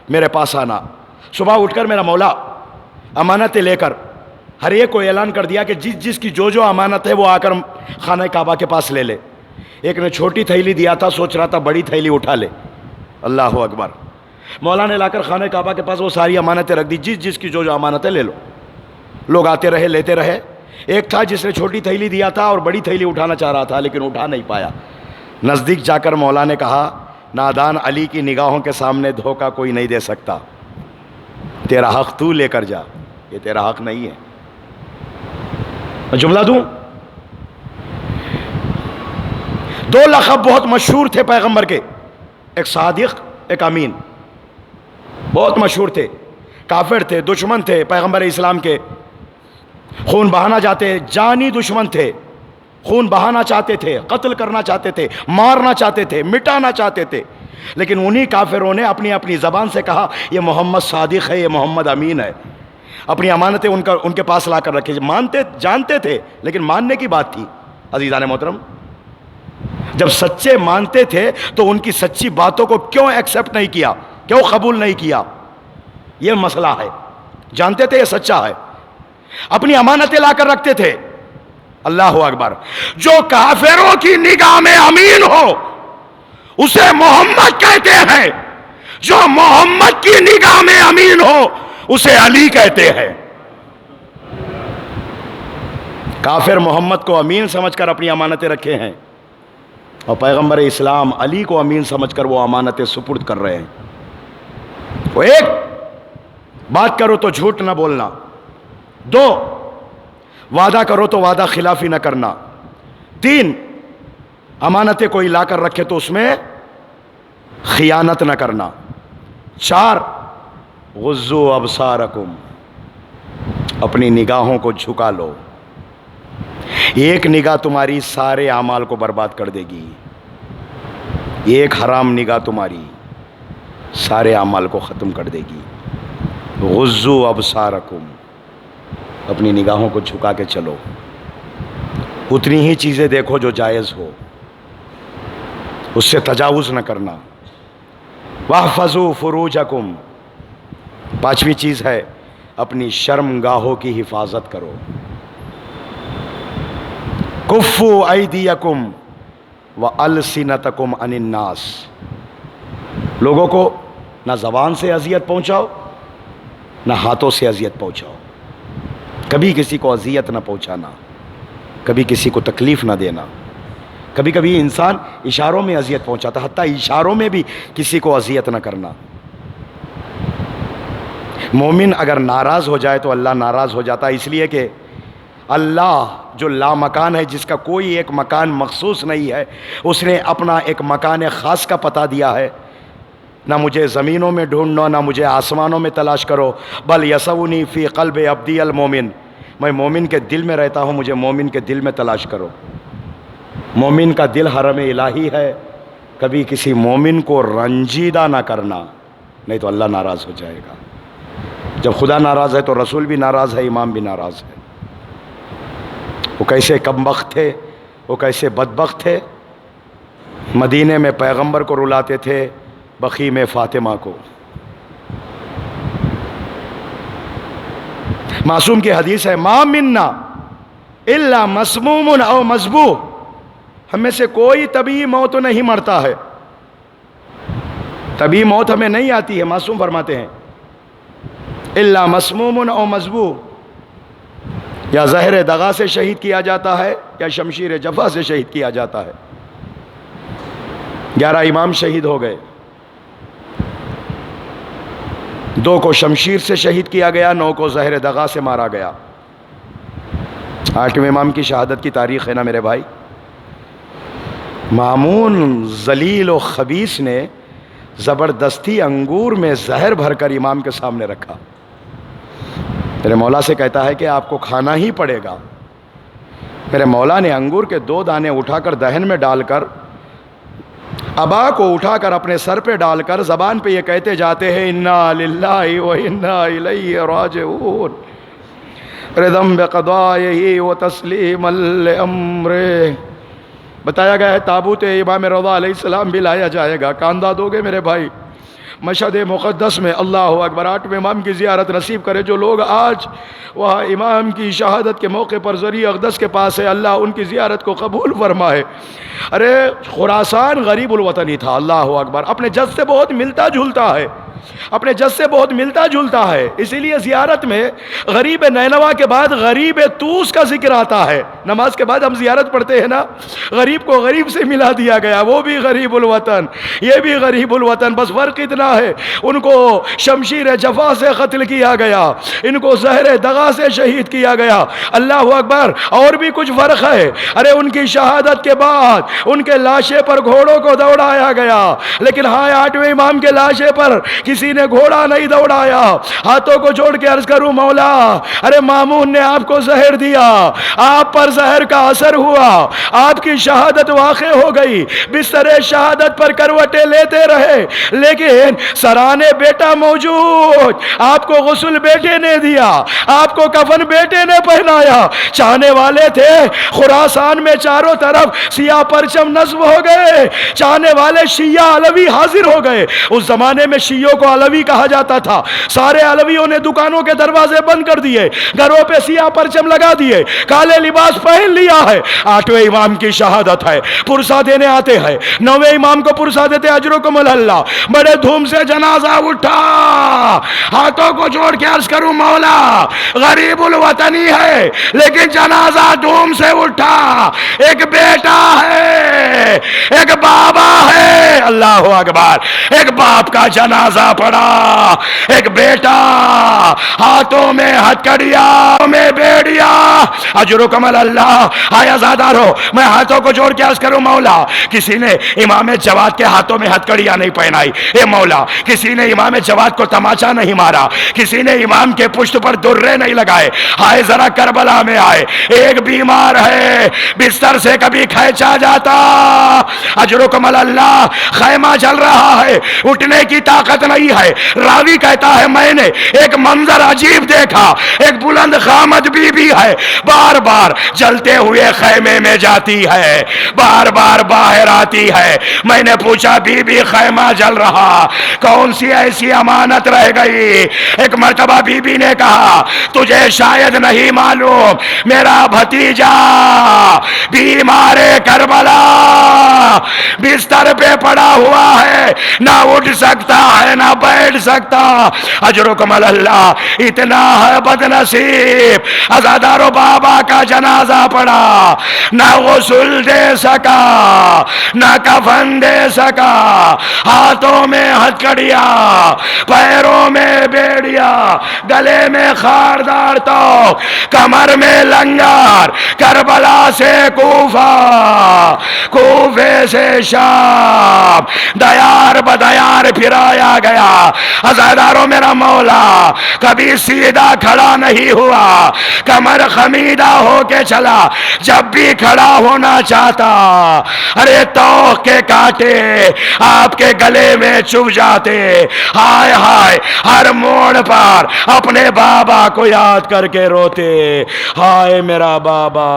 Speaker 1: میرے پاس آنا. صبح اٹھ کر میرا مولا امانتیں لے کر ہر ایک کو اعلان کر دیا کہ جس کی جو امانت ہے وہ آ کر خانہ کعبہ کے پاس لے لے. ایک نے چھوٹی تھیلی دیا تھا، سوچ رہا تھا بڑی تھیلی اٹھا لے. اللہ اکبر. مولا نے لا کر خانہ کعبہ کے پاس وہ ساری امانتیں رکھ دی، جس کی جو امانتیں لے لو. لوگ آتے رہے، لیتے رہے. ایک تھا جس نے چھوٹی تھیلی دیا تھا اور بڑی تھیلی اٹھانا چاہ رہا تھا لیکن اٹھا نہیں پایا. نزدیک جا کر مولا نے کہا، نادان علی کی نگاہوں کے سامنے دھوکہ کوئی نہیں دے سکتا. تیرا حق تو لے کر جا، یہ تیرا حق نہیں ہے. میں جملہ دوں. دو لقب بہت مشہور تھے پیغمبر کے، ایک صادق، ایک امین. بہت مشہور تھے. کافر تھے، دشمن تھے پیغمبر اسلام کے، خون بہانا چاہتے، جانی دشمن تھے، خون بہانا چاہتے تھے، قتل کرنا چاہتے تھے، مارنا چاہتے تھے، مٹانا چاہتے تھے. لیکن انہی کافروں نے اپنی اپنی زبان سے کہا یہ محمد صادق ہے، یہ محمد امین ہے. اپنی امانتیں ان کے پاس لا کر رکھی. مانتے جانتے تھے لیکن ماننے کی بات تھی. عزیزان محترم، جب سچے مانتے تھے تو ان کی سچی باتوں کو کیوں ایکسپٹ نہیں کیا، کیوں قبول نہیں کیا؟ یہ مسئلہ ہے. جانتے تھے یہ سچا ہے، اپنی امانتیں لا کر رکھتے تھے. اللہ اکبر. جو کافروں کی نگاہ میں امین ہو اسے محمد کہتے ہیں، جو محمد کی نگاہ میں امین ہو اسے علی کہتے ہیں. کافر محمد کو امین سمجھ کر اپنی امانتیں رکھے ہیں، اور پیغمبر اسلام علی کو امین سمجھ کر وہ امانتیں سپرد کر رہے ہیں. وہ ایک، بات کرو تو جھوٹ نہ بولنا. دو، وعدہ کرو تو وعدہ خلافی نہ کرنا. تین، امانتیں کوئی لا کر رکھے تو اس میں خیانت نہ کرنا. چار، غضوا ابصارکم، اپنی نگاہوں کو جھکا لو. ایک نگاہ تمہاری سارے اعمال کو برباد کر دے گی. ایک حرام نگاہ تمہاری سارے اعمال کو ختم کر دے گی. غضوا ابصارکم، اپنی نگاہوں کو جھکا کے چلو. اتنی ہی چیزیں دیکھو جو جائز ہو، اس سے تجاوز نہ کرنا. واحفظوا فروجکم، پانچویں چیز ہے اپنی شرم گاہوں کی حفاظت کرو. کفوا ایدیکم والسنتکم عن الناس، لوگوں کو نہ زبان سے اذیت پہنچاؤ نہ ہاتھوں سے اذیت پہنچاؤ. کبھی کسی کو اذیت نہ پہنچانا، کبھی کسی کو تکلیف نہ دینا. کبھی کبھی انسان اشاروں میں اذیت پہنچاتا، حتیٰ اشاروں میں بھی کسی کو اذیت نہ کرنا. مومن اگر ناراض ہو جائے تو اللہ ناراض ہو جاتا ہے، اس لیے کہ اللہ جو لامکان ہے، جس کا کوئی ایک مکان مخصوص نہیں ہے، اس نے اپنا ایک مکان خاص کا پتہ دیا ہے. نہ مجھے زمینوں میں ڈھونڈو، نہ مجھے آسمانوں میں تلاش کرو، بل یسونی فی قلب عبدی المومن، میں مومن کے دل میں رہتا ہوں، مجھے مومن کے دل میں تلاش کرو. مومن کا دل حرم الہی ہے. کبھی کسی مومن کو رنجیدہ نہ کرنا، نہیں تو اللہ ناراض ہو جائے گا. جب خدا ناراض ہے تو رسول بھی ناراض ہے، امام بھی ناراض ہے. وہ کیسے کمبخت تھے، وہ کیسے بدبخت تھے. مدینے میں پیغمبر کو رلاتے تھے، بقیع میں فاطمہ کو. معصوم کی حدیث ہے، ما منا الا مسموم او مذبوح، ہم میں سے کوئی طبیعی موت نہیں مرتا ہے. طبیعی موت ہمیں نہیں آتی ہے. معصوم فرماتے ہیں الا مسموم او مذبوح، یا زہر دغا سے شہید کیا جاتا ہے یا شمشیر جفا سے شہید کیا جاتا ہے. 11 امام شہید ہو گئے، 2 کو شمشیر سے شہید کیا گیا، 9 کو زہر دغا سے مارا گیا. 8ویں امام کی شہادت کی تاریخ ہے نا میرے بھائی. مامون ذلیل و خبیث نے زبردستی انگور میں زہر بھر کر امام کے سامنے رکھا. میرے مولا سے کہتا ہے کہ آپ کو کھانا ہی پڑے گا. میرے مولا نے انگور کے 2 دانے اٹھا کر دہن میں ڈال کر، ابا کو اٹھا کر اپنے سر پہ ڈال کر زبان پہ یہ کہتے جاتے ہیں انا للہ و انا الیہ راجعون، رضا بقضائہ و تسلیما لامرہ. بتایا گیا ہے تابوت امام رضا علیہ السلام بھی لایا جائے گا. کاندھا دو گے میرے بھائی مشہد مقدس میں. اللہ اکبر. 8ویں امام کی زیارت نصیب کرے. جو لوگ آج وہاں امام کی شہادت کے موقع پر ذریعہ اقدس کے پاس ہے، اللہ ان کی زیارت کو قبول فرمائے. ارے خراسان غریب الوطنی تھا. اللہ اکبر. اپنے جد سے بہت ملتا جلتا ہے، اپنے جد سے بہت ملتا جلتا ہے. اسی لیے زیارت میں غریب نینوا کے بعد غریب طوس کا ذکر آتا ہے.
Speaker 2: نماز کے بعد ہم زیارت پڑھتے ہیں نا، غریب کو غریب سے ملا دیا گیا، وہ بھی غریب الوطن، یہ بھی غریب الوطن، بس فرق اتنا ہے ان کو شمشیر جفا سے قتل کیا گیا، ان کو زہر دغا سے شہید کیا گیا۔ اللہ اکبر۔ اور بھی کچھ فرق ہے، ارے ان کی شہادت کے بعد ان کے لاشے پر گھوڑوں کو دوڑایا گیا، لیکن ہاں 8ویں امام کے لاشے پر کسی نے گھوڑا نہیں دوڑایا۔ ہاتھوں کو جوڑ کے عرض کروں مولا، ارے مامون نے آپ کو زہر دیا، آپ پر زہر کا اثر ہوا، آپ کی شہادت واقع ہو گئی، بستر شہادت پر کروٹیں لیتے رہے، لیکن سرانے بیٹا موجود، آپ کو غسل بیٹے نے دیا، آپ کو کفن بیٹے نے پہنایا۔ چاہنے والے تھے خراسان میں چاروں طرف سیاہ پرچم نصب ہو گئے، چاہنے والے شیعہ علوی حاضر ہو گئے۔ اس زمانے میں شیعوں کو علوی کہا جاتا تھا، سارے علویوں نے دکانوں کے دروازے بند کر دیے، گھروں پہ سیاہ پرچم لگا دیے، کالے لباس پہن لیا ہے۔ 8ویں امام کی شہادت ہے، پرسہ دینے آتے ہیں، 9ویں امام کو پرسہ دیتے، اجرکم اللہ، بڑے دھوم سے جنازہ اٹھا، ہاتھوں کو جوڑ کے عرض کروں مولا، غریب الوطنی ہے لیکن جنازہ دھوم سے اٹھا، ایک بیٹا ہے، ایک بابا ہے، اللہ اکبر، ایک باپ کا جنازہ پڑا، ایک بیٹا، ہاتھوں میں ہتھکڑیاں میں بیڑیا، اجرکم اللہ۔ آیا زادارو، میں ہاتھوں کو جوڑ کے عرض کروں مولا، کسی نے امام جواد کے ہاتھوں میں ہتھکڑیاں نہیں پہنائی، اے مولا، کسی نے امام جواد کو تماچا نہیں مارا، کسی نے امام کے پشت پر درے نہیں لگائے۔ آئے ذرا کربلا میں آئے، ایک بیمار ہے، بستر سے کبھی کھینچا جاتا، اجرکم اللہ، خیمہ جل رہا ہے، اٹھنے کی طاقت نہیں ہے۔ راوی کہتا ہے میں نے ایک منظر عجیب دیکھا، ایک بلند قامت بی بی ہے، بار بار جلتے ہوئے خیمے میں جاتی ہے، بار بار باہر آتی ہے۔ میں نے پوچھا بی بی خیمہ جل رہا، کون سی ایسی امانت رہ گئی؟ ایک مرتبہ بی بی نے کہا تجھے شاید نہیں معلوم، میرا بھتیجا بیمار کربلا بستر پہ پڑا ہوا ہے، نہ اٹھ سکتا ہے نہ بیٹھ سکتا۔ اجرکم اللہ، اتنا ہے بد نصیب، عزادارو بابا کا جنازہ پڑا، نہ غسل دے سکا نہ کفن دے سکا، ہاتھوں میں ہتھکڑیاں، پیروں میں بیڑیا، گلے میں خاردار تو، کمر میں لنگر، کربلا سے کوفہ، کوفے سے شام، دیار بدیار پھرایا گیا۔ عزادارو میرا مولا کبھی سیدھا کھڑا نہیں ہوا، کمر خمیدہ ہو کے چلا، جب بھی کھڑا ہونا چاہتا، ارے توق کے کاٹے آپ کے گلے میں چبھ جاتے۔ ہائے ہائے، ہر موڑ پر اپنے بابا کو یاد کر کے روتے، ہائے میرا بابا،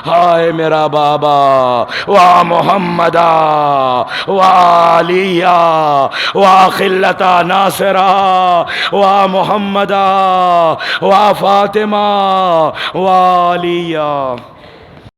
Speaker 2: ہائے میرا بابا، وا محمدہ وا علیہ وا خلتا ناصرہ وا محمدہ وا فاطمہ وا علیہ۔